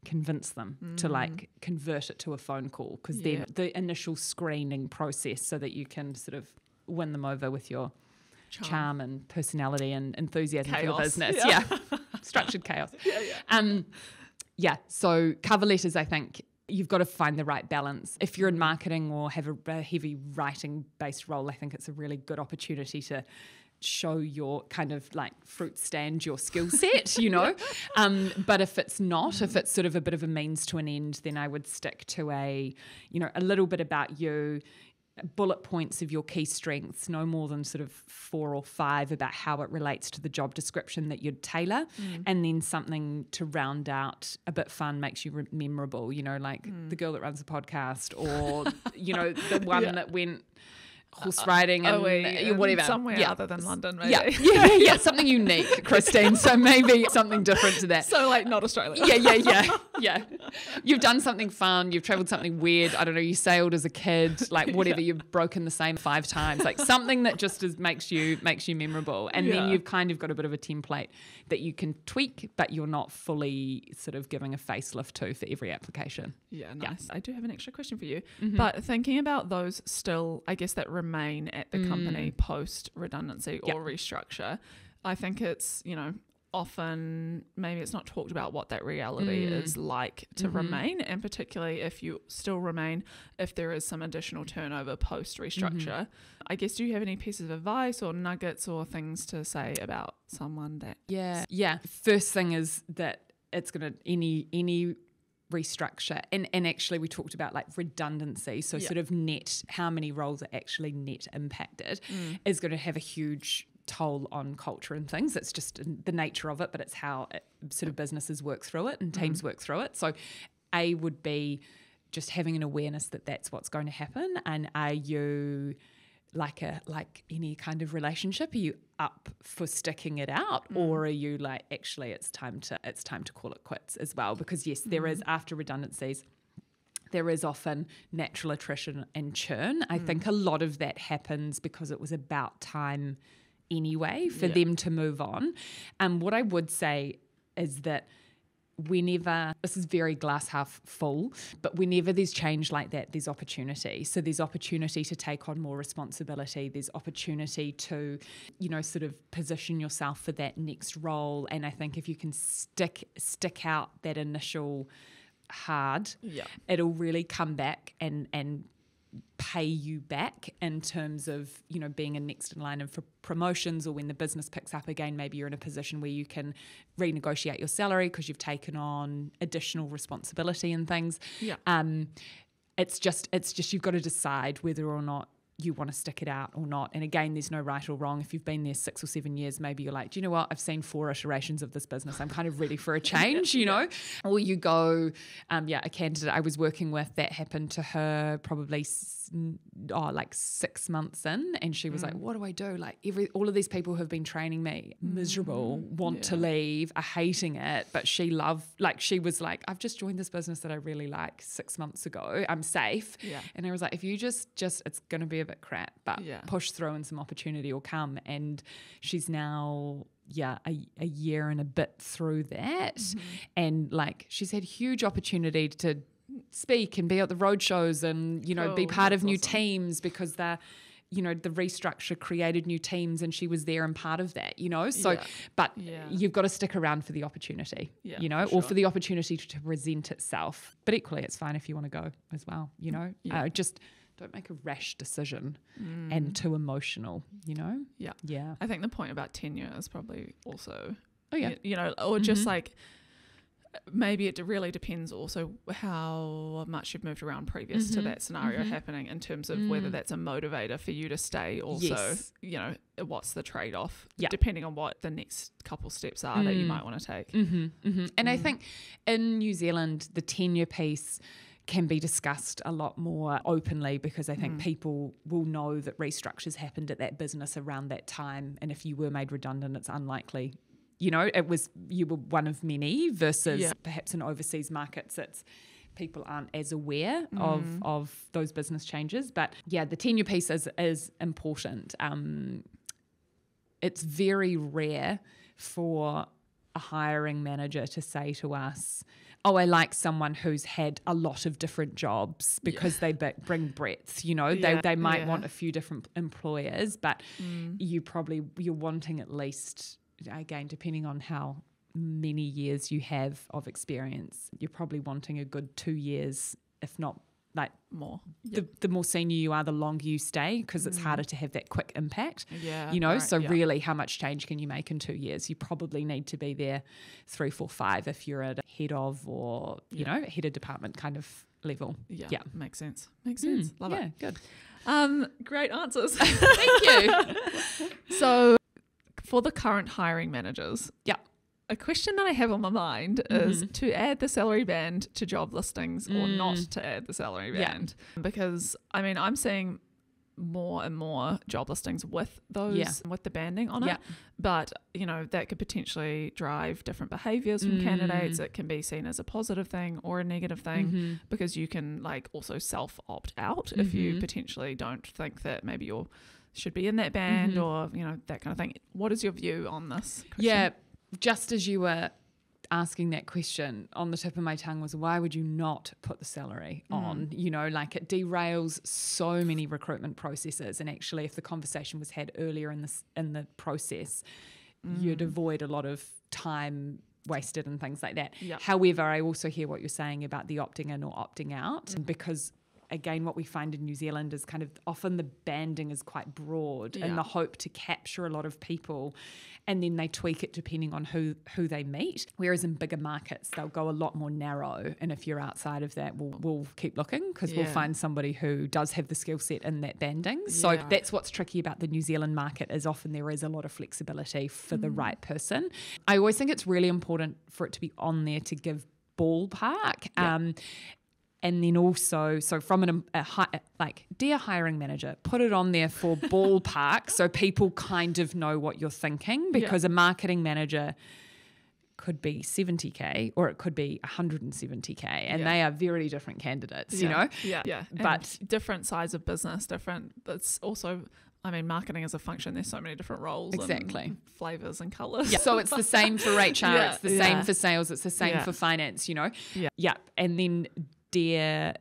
convince them to convert it to a phone call because then the initial screening process so that you can sort of win them over with your charm and personality and enthusiasm for the business. Structured chaos. So cover letters I think you've got to find the right balance. If you're in marketing or have a heavy writing-based role, I think it's a really good opportunity to show your kind of like fruit stand, your skill set, But if it's not, if it's sort of a bit of a means to an end, then I would stick to a little bit about you, bullet points of your key strengths, no more than sort of 4 or 5 about how it relates to the job description that you'd tailor, and then something to round out a bit fun, makes you memorable, the girl that runs the podcast, or, the one that went horse riding and whatever. Somewhere other than London, maybe. Yeah. Something unique, Christine. So maybe something different to that. So like not Australia. Yeah. You've done something fun. You've travelled something weird. I don't know. You sailed as a kid, like whatever. You've broken the same 5 times, like something that just makes you memorable. And then you've kind of got a bit of a template that you can tweak, but you're not fully sort of giving a facelift to for every application. Yeah, nice. I do have an extra question for you. But thinking about those still, I guess that remain at the company post redundancy or restructure, I think it's, often maybe it's not talked about what that reality is like to remain, and particularly if you still remain, if there is some additional turnover post restructure. I guess, do you have any pieces of advice or nuggets or things to say about someone that? Yeah. First thing is that it's going to any restructure, and actually we talked about like redundancy, so sort of net, how many roles are actually net impacted, is going to have a huge toll on culture and things. It's just the nature of it, but it's how sort of businesses work through it and teams work through it. So A would be just having an awareness that that's what's going to happen. And are you like any kind of relationship, are you up for sticking it out, or are you like, actually it's time to call it quits as well? Because yes, there is, after redundancies, there is often natural attrition and churn. I think a lot of that happens because it was about time anyway for them to move on. What I would say is that whenever, this is very glass half full, but whenever there's change like that, there's opportunity. So there's opportunity to take on more responsibility. There's opportunity to, sort of position yourself for that next role. And I think if you can stick out that initial hard, it'll really come back and pay you back in terms of, being a next in line and for promotions, or when the business picks up again, maybe you're in a position where you can renegotiate your salary because you've taken on additional responsibility and things. It's just you've got to decide whether or not you want to stick it out or not. And again, there's no right or wrong. If you've been there 6 or 7 years, maybe you're like, do you know what? I've seen 4 iterations of this business. I'm kind of ready for a change, Or you go, a candidate I was working with, that happened to her probably like 6 months in, and she was like, what do I do? Like all of these people have been training me, miserable, want to leave, are hating it, but she was like, I've just joined this business that I really like 6 months ago. I'm safe. And I was like, if you just it's going to be a bit crap, but push through and some opportunity will come. And she's now a year and a bit through that, and like she's had huge opportunity to speak and be at the road shows and be part of new teams, because the restructure created new teams and she was there and part of that, but you've got to stick around for the opportunity, or for the opportunity to present itself. But equally, it's fine if you want to go as well, just don't make a rash decision and too emotional, I think the point about tenure is probably also or just like, maybe it really depends also how much you've moved around previous to that scenario happening, in terms of whether that's a motivator for you to stay. Also, what's the trade-off, depending on what the next couple steps are that you might want to take. And I think in New Zealand, the tenure piece can be discussed a lot more openly, because I think people will know that restructures happened at that business around that time, and if you were made redundant, it's unlikely. You were one of many, versus perhaps in overseas markets, people aren't as aware of those business changes. But the tenure piece is important. It's very rare for a hiring manager to say to us, oh, I like someone who's had a lot of different jobs, because they bring breadth, they might want a few different employers, but you're wanting at least, again, depending on how many years you have of experience. You're probably wanting a good 2 years, if not like more. The more senior you are, the longer you stay, because it's harder to have that quick impact. Yeah, you know, right, so really how much change can you make in 2 years? You probably need to be there 3, 4, 5 if you're at a head of or, you know, head of department kind of level. Yeah. Makes sense. Love it. Good. Great answers. Thank you. So for the current hiring managers, Yeah. a question that I have on my mind is to add the salary band to job listings or not to add the salary band. Because, I mean, I'm seeing more and more job listings with those, with the banding on it. But, you know, that could potentially drive different behaviours from candidates. It can be seen as a positive thing or a negative thing because you can like also self-opt out if you potentially don't think that maybe you should be in that band or, you know, that kind of thing. What is your view on this question? Yeah. Just as you were asking that question, on the tip of my tongue was, why would you not put the salary on? You know, like it derails so many recruitment processes. And actually, if the conversation was had earlier in the process, you'd avoid a lot of time wasted and things like that. Yep. However, I also hear what you're saying about the opting in or opting out, because again, what we find in New Zealand is kind of often the banding is quite broad in the hope to capture a lot of people, and then they tweak it depending on who they meet. Whereas in bigger markets, they'll go a lot more narrow. And if you're outside of that, we'll keep looking because we'll find somebody who does have the skill set in that banding. So that's what's tricky about the New Zealand market, is often there is a lot of flexibility for the right person. I always think it's really important for it to be on there to give ballpark. And then also, so from like, dear hiring manager, put it on there for ballpark so people kind of know what you're thinking, because a marketing manager could be 70K or it could be 170K, and they are very different candidates, you know? Yeah. But and different size of business, different. That's also, I mean, marketing as a function, there's so many different roles and flavours and colours. Yeah. So it's the same for HR, it's the same for sales, it's the same for finance, you know? Yeah. And then dear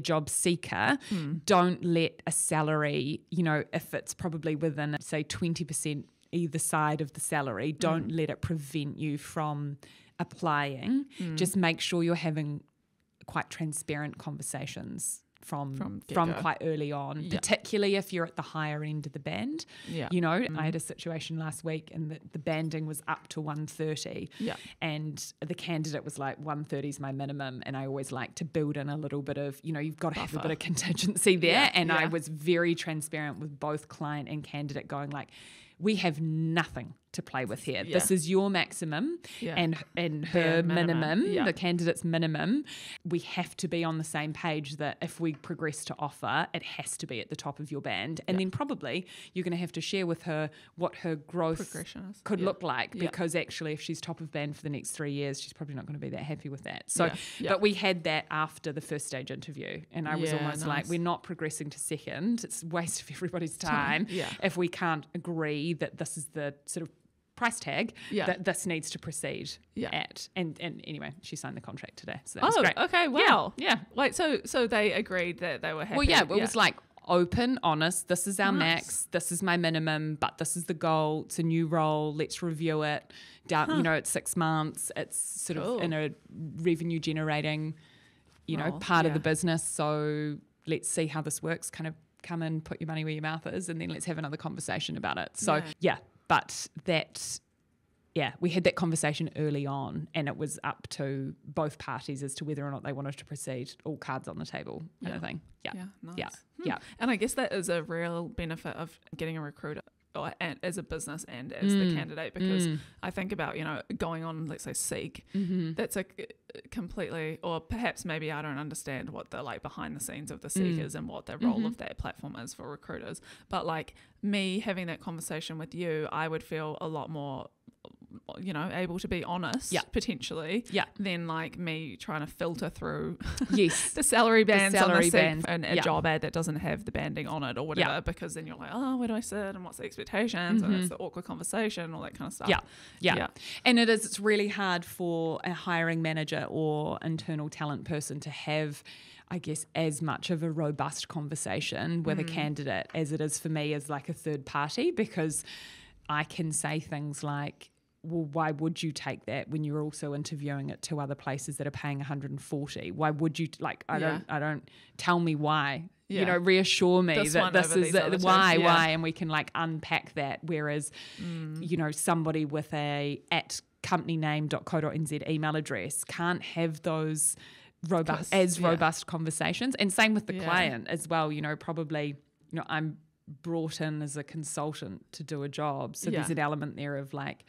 job seeker, don't let a salary, you know, if it's probably within, say, 20% either side of the salary, don't let it prevent you from applying. Just make sure you're having quite transparent conversations from quite early on, particularly if you're at the higher end of the band. You know, I had a situation last week and the banding was up to 130 and the candidate was like, 130 is my minimum, and I always like to build in a little bit of, you know, you've got to have a bit of contingency there. I was very transparent with both client and candidate, going like, we have nothing to play with here. This is your maximum and her minimum, the candidate's minimum. We have to be on the same page that if we progress to offer, it has to be at the top of your band. And then probably you're going to have to share with her what her growth could look like, because actually if she's top of band for the next 3 years, she's probably not going to be that happy with that. So, but we had that after the first stage interview, and I was almost like, we're not progressing to second. It's a waste of everybody's time if we can't agree that this is the sort of price tag that this needs to proceed at. And anyway, she signed the contract today, so that was great. Okay, wow. Yeah. Wait, so they agreed that they were happy? Well, it was like open, honest, this is our max, this is my minimum, but this is the goal, it's a new role, let's review it. You know, it's 6 months, it's sort of in a revenue generating, you know, part of the business, so let's see how this works, kind of come in, put your money where your mouth is, and then let's have another conversation about it. So but that, we had that conversation early on, and it was up to both parties as to whether or not they wanted to proceed, all cards on the table kind of thing. Nice. And I guess that is a real benefit of getting a recruiter, or as a business and as the candidate, because I think about, you know, going on, let's say, Seek, that's a completely, or perhaps maybe I don't understand what the like behind the scenes of the Seek is and what the role of that platform is for recruiters, but like me having that conversation with you, I would feel a lot more, you know, able to be honest potentially than like me trying to filter through the salary bands on the Seek and a job ad that doesn't have the banding on it or whatever, because then you're like, oh, where do I sit and what's the expectations, and it's the awkward conversation, all that kind of stuff. And it's really hard for a hiring manager or internal talent person to have, I guess, as much of a robust conversation with a candidate as it is for me as like a third party, because I can say things like, well, why would you take that when you're also interviewing at 2 other places that are paying 140? Why would you I don't tell me why. Yeah. You know, reassure me that this is why, and we can like unpack that. Whereas, you know, somebody with a @companyname.co.nz email address can't have those robust conversations. And same with the client as well. You know, probably, you know, I'm brought in as a consultant to do a job, so there's an element there of like,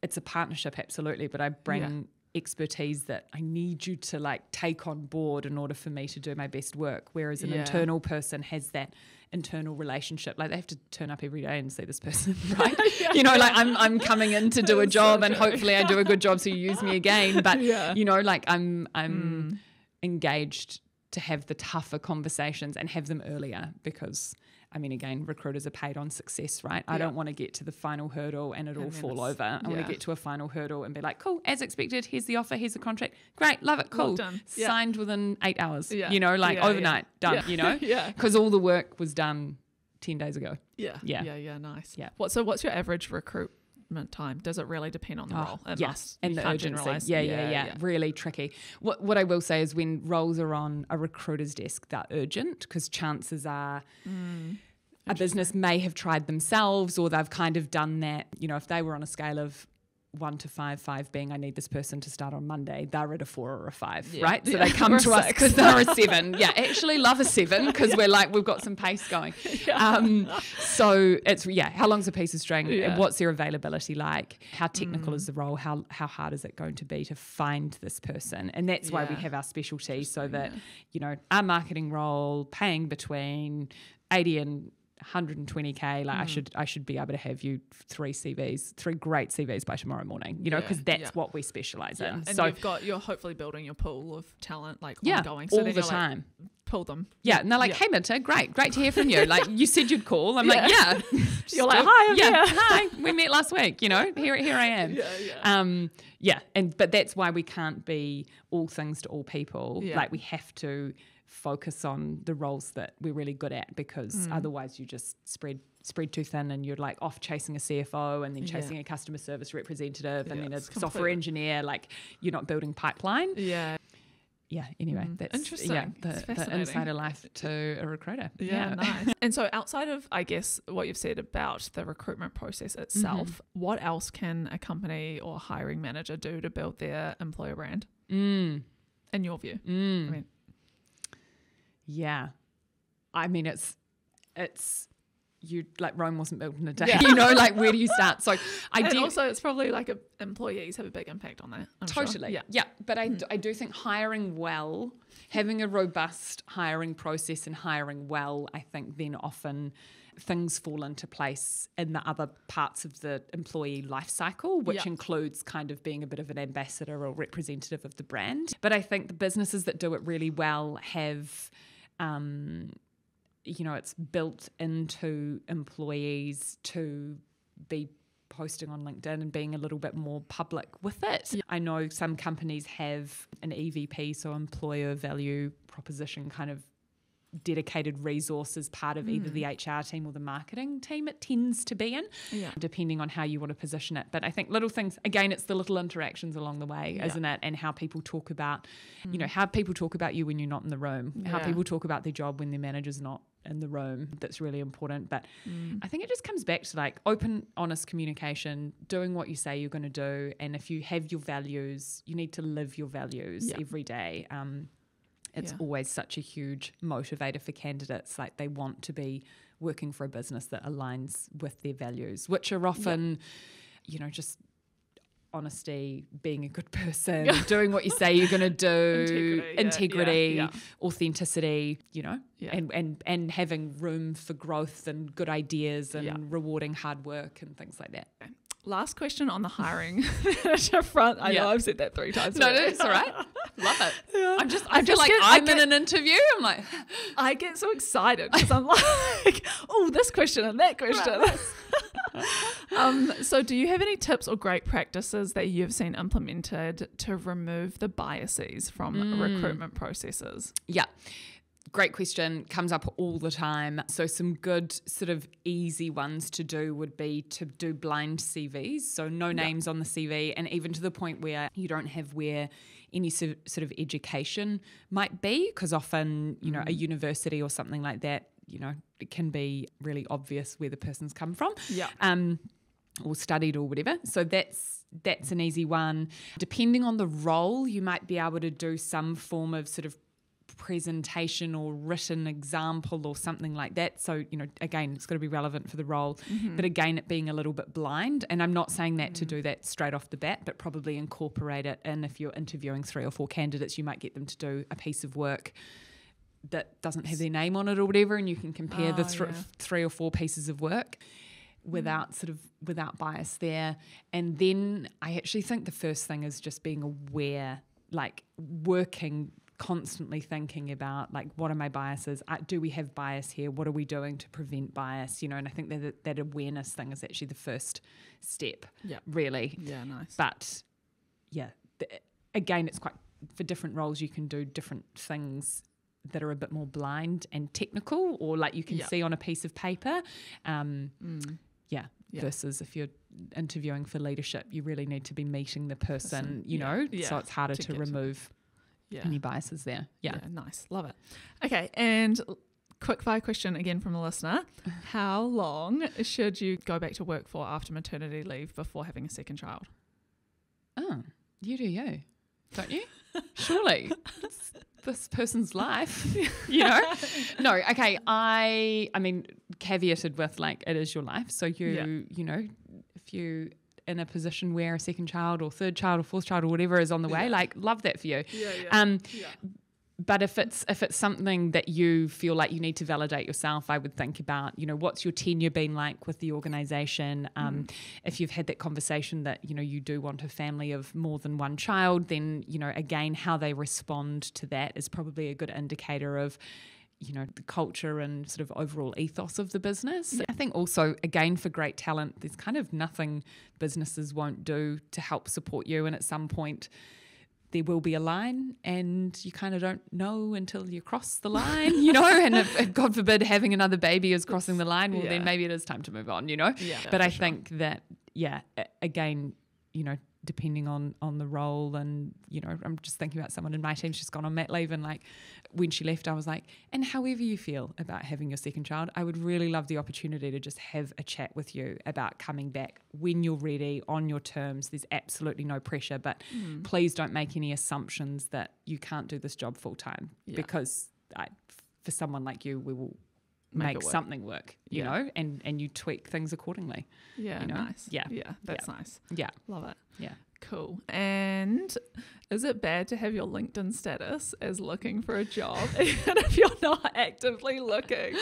it's a partnership, absolutely, but I bring expertise that I need you to like take on board in order for me to do my best work. Whereas an internal person has that internal relationship, like they have to turn up every day and see this person, right? You know, like I'm coming in to do a job, and hopefully I do a good job so you use me again. But you know, like I'm engaged to have the tougher conversations and have them earlier, because I mean, again, recruiters are paid on success, right? I don't want to get to the final hurdle and it all fall over. I want to get to a final hurdle and be like, cool, as expected, here's the offer, here's the contract. Great, love it, cool. Well done. Signed within 8 hours, you know, like overnight, done, you know? Because all the work was done 10 days ago. Nice. Yeah. What's your average recruitment time? Does it really depend on the role? Yes, and the urgency. Yeah. Really tricky. What I will say is when roles are on a recruiter's desk, they're urgent, because chances are a business may have tried themselves, or they've kind of done that. You know, if they were on a scale of 1 to 5, 5 being I need this person to start on Monday, they're at a 4 or a 5, right? So they come to us because they're a 7. Actually love a 7 because we're like, we've got some pace going. So it's, how long's a piece of string? What's their availability like? How technical is the role? How hard is it going to be to find this person? And that's why we have our specialty, so that, you know, our marketing role paying between 80 and 120k, like I should be able to have you 3 great CVs by tomorrow morning, you know, because that's what we specialize in. And so you're hopefully building your pool of talent like ongoing, so all the time. Like, pull them. And they're like, hey Minta, great to hear from you. Like, you said you'd call. I'm like, You're like, hi, I'm here. Hi, we met last week, you know, here I am. But that's why we can't be all things to all people. Like, we have to focus on the roles that we're really good at, because otherwise you just spread too thin, and you're like off chasing a CFO and then chasing a customer service representative and then a software engineer. Like, you're not building pipeline. Anyway, that's interesting. The insider life to a recruiter. Nice. And so outside of, I guess, what you've said about the recruitment process itself, what else can a company or hiring manager do to build their employer brand in your view? I mean, it's you, like, Rome wasn't built in a day, you know, like, where do you start? So also it's probably like employees have a big impact on that. I'm totally. Sure. But I do think hiring well, having a robust hiring process and hiring well, I think then often things fall into place in the other parts of the employee life cycle, which includes kind of being a bit of an ambassador or representative of the brand. But I think the businesses that do it really well have, you know, it's built into employees to be posting on LinkedIn and being a little bit more public with it. I know some companies have an EVP, so employer value proposition, kind of dedicated resources, part of either the HR team or the marketing team it tends to be in, depending on how you want to position it. But I think little things, again, it's the little interactions along the way, isn't it? And how people talk about, you know, how people talk about you when you're not in the room, how people talk about their job when their manager's not in the room. That's really important. But I think it just comes back to like open, honest communication, doing what you say you're going to do. And if you have your values, you need to live your values every day. It's always such a huge motivator for candidates. Like, they want to be working for a business that aligns with their values, which are often, you know, just honesty, being a good person, doing what you say you're going to do, integrity, authenticity, you know, and having room for growth and good ideas and rewarding hard work and things like that. Okay. Last question on the hiring manager front. I know I've said that 3 times. No, it's all right. Love it. I feel like I'm in an interview. I'm like, I get so excited because I'm like, oh, this question and that question. So do you have any tips or great practices that you've seen implemented to remove the biases from recruitment processes? Yeah. Great question, comes up all the time. So some good sort of easy ones to do would be to do blind CVs. So no names on the CV, and even to the point where you don't have where any sort of education might be, because often, a university or something like that, it can be really obvious where the person's come from. Or studied or whatever. So that's an easy one. Depending on the role, you might be able to do some form of sort of presentation or written example or something like that. So, again, it's got to be relevant for the role. But again, it being a little bit blind. And I'm not saying that to do that straight off the bat, but probably incorporate it in. If you're interviewing 3 or 4 candidates, you might get them to do a piece of work that doesn't have their name on it or whatever, and you can compare the 3 or 4 pieces of work without bias there. And then I actually think the first thing is just being aware, like working, constantly thinking about, like, what are my biases? Do we have bias here? What are we doing to prevent bias? And I think that awareness thing is actually the first step, really. Yeah, nice. But again, it's quite, for different roles, you can do different things that are a bit more blind and technical, or like you can see on a piece of paper. Versus if you're interviewing for leadership, you really need to be meeting the person, so it's harder to remove any biases there. Yeah, nice. Love it. Okay, and quick fire question again from a listener. How long should you go back to work for after maternity leave before having a second child? Oh, you do you, don't you? Surely. It's this person's life, No, okay. I mean, caveated with, like, it is your life. So if you in a position where a second child or third child or fourth child or whatever is on the way, like, love that for you. But if it's something that you feel like you need to validate yourself, I would think about, what's your tenure been like with the organisation? If you've had that conversation that, you do want a family of more than one child, then, again, how they respond to that is probably a good indicator of, the culture and sort of overall ethos of the business. I think also, again, for great talent, there's kind of nothing businesses won't do to help support you. And at some point, there will be a line, and you kind of don't know until you cross the line, and if God forbid having another baby is crossing the line, well, then maybe it is time to move on, But I think that, again, depending on the role, and, I'm just thinking about someone in my team, she's gone on mat leave, and, like, when she left, I was like, and however you feel about having your second child, I would really love the opportunity to just have a chat with you about coming back when you're ready, on your terms. There's absolutely no pressure, but please don't make any assumptions that you can't do this job full time, because for someone like you, we will make something work, you know, and you tweak things accordingly. Yeah, nice. Yeah, that's nice. Yeah, love it. Yeah, cool. And is it bad to have your LinkedIn status as looking for a job, even if you're not actively looking?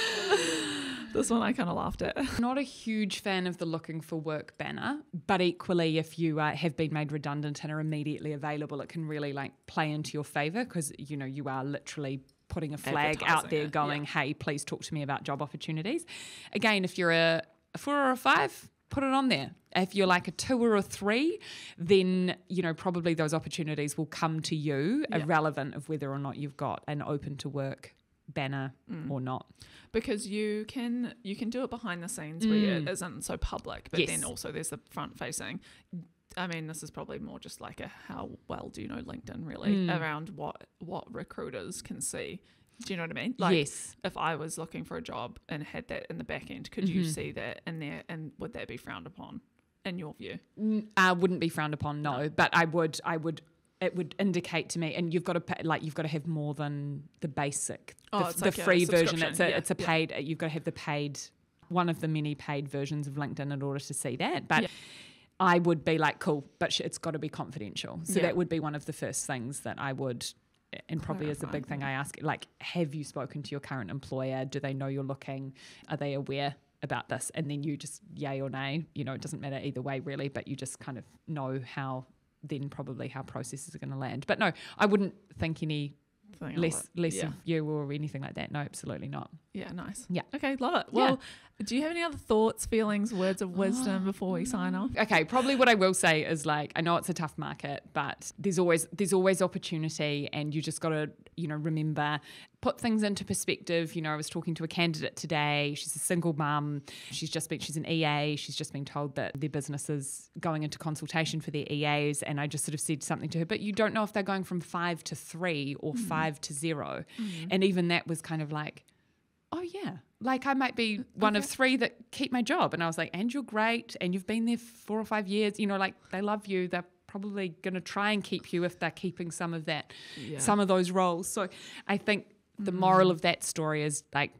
This one I kind of laughed at. Not a huge fan of the looking for work banner, but equally, if you have been made redundant and are immediately available, it can really, like, play into your favour, because you are literally putting a flag out there going, hey, please talk to me about job opportunities. Again, if you're a 4 or a 5, put it on there. If you're like a 2 or a 3, then, probably those opportunities will come to you, irrelevant of whether or not you've got an open to work banner or not. Because you can do it behind the scenes where it isn't so public, but then also there's the front facing. I mean, this is probably more just like a how well do you know LinkedIn, really, around what recruiters can see. Do you know what I mean? Like, yes. If I was looking for a job and had that in the back end, could you see that in there, and would that be frowned upon in your view? Wouldn't be frowned upon, no. But I would. It would indicate to me, and you've got to pay, you've got to have more than the basic, the like free version. It's a paid. You've got to have the paid, one of the many paid versions of LinkedIn in order to see that. But I would be like, cool, but it's got to be confidential. So that would be one of the first things that I would, and probably is a big thing I ask, like, have you spoken to your current employer? Do they know you're looking? Are they aware about this? And then you just yay or nay, it doesn't matter either way really, but you just kind of know how processes are going to land. But no, I wouldn't think any less of you or anything like that. No, absolutely not. Yeah, nice. Yeah. Okay, love it. Well, do you have any other thoughts, feelings, words of wisdom before we sign off? Okay, probably what I will say is, like, I know it's a tough market, but there's always opportunity, and you just got to, remember put things into perspective. I was talking to a candidate today. She's a single mum. She's an EA. She's just been told that their business is going into consultation for their EAs. And I just sort of said something to her, but you don't know if they're going from 5 to 3 or 5 to 0. And even that was kind of like, oh yeah, like I might be one of 3 that keep my job. And I was like, and you're great. And you've been there 4 or 5 years, like they love you. They're probably going to try and keep you if they're keeping some of that, some of those roles. So I think the moral of that story is like,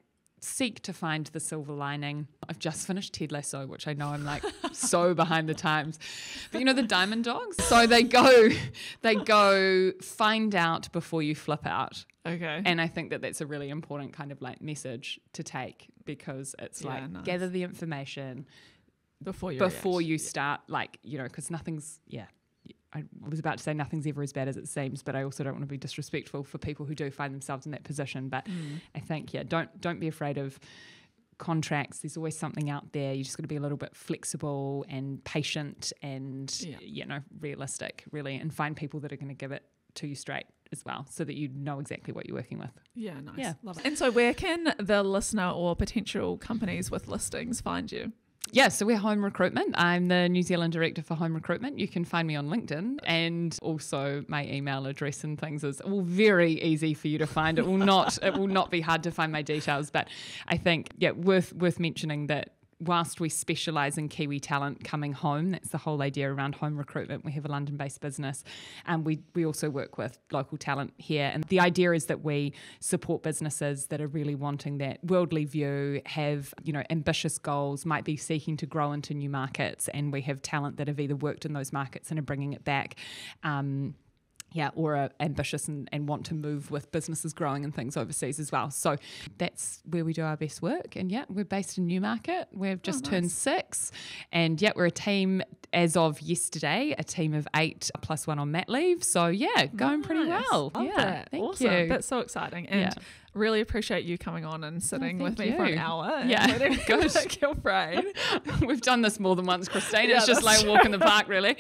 seek to find the silver lining. I've just finished Ted Lasso, which I know I'm like so behind the times. But the diamond dogs? So they go find out before you flip out. Okay. And I think that that's a really important kind of like message to take, because it's nice. Gather the information before you start, like, because nothing's, I was about to say nothing's ever as bad as it seems, but I also don't want to be disrespectful for people who do find themselves in that position. But I think, don't be afraid of contracts. There's always something out there. You just got to be a little bit flexible and patient and, realistic, really, and find people that are going to give it to you straight as well, so that you know exactly what you're working with. Yeah, nice. Yeah. Love it. And so where can the listener or potential companies with listings find you? Yeah, so we're HOME Recruitment. I'm the New Zealand director for HOME Recruitment. You can find me on LinkedIn, and also my email address and things is all very easy for you to find. It will not be hard to find my details, but I think worth mentioning that whilst we specialise in Kiwi talent coming home, that's the whole idea around HOME Recruitment. We have a London-based business, and we also work with local talent here. And the idea is that we support businesses that are really wanting that worldly view, have ambitious goals, might be seeking to grow into new markets, and we have talent that have either worked in those markets and are bringing it back. Or are ambitious and want to move with businesses growing and things overseas as well. So that's where we do our best work. And we're based in Newmarket. We've just turned 6. And we're a team, as of yesterday, a team of 8 plus 1 on mat leave. So going pretty well. Love that. Thank awesome. you. That's so exciting. And really appreciate you coming on and sitting with me for an hour and Yeah. letting me pick your brain. We've done this more than once, Christine. Yeah, it's just like a walk in the park, really.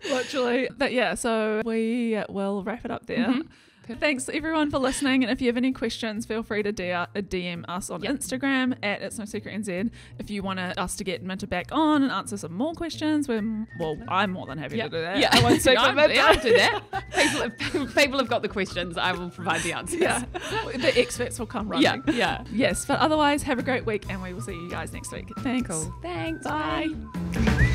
Literally. But so we will wrap it up there. Mm-hmm. Thanks everyone for listening, and if you have any questions, feel free to DM us on Instagram at It's No Secret NZ. If you want us to get Minta back on and answer some more questions, I'm more than happy to do that. Yeah, I won't say I'll do that. People have got the questions. I will provide the answers. Yeah, the experts will come running. Yeah. Yes, but otherwise, have a great week, and we will see you guys next week. Thanks. Cool. Thanks. Bye. Bye.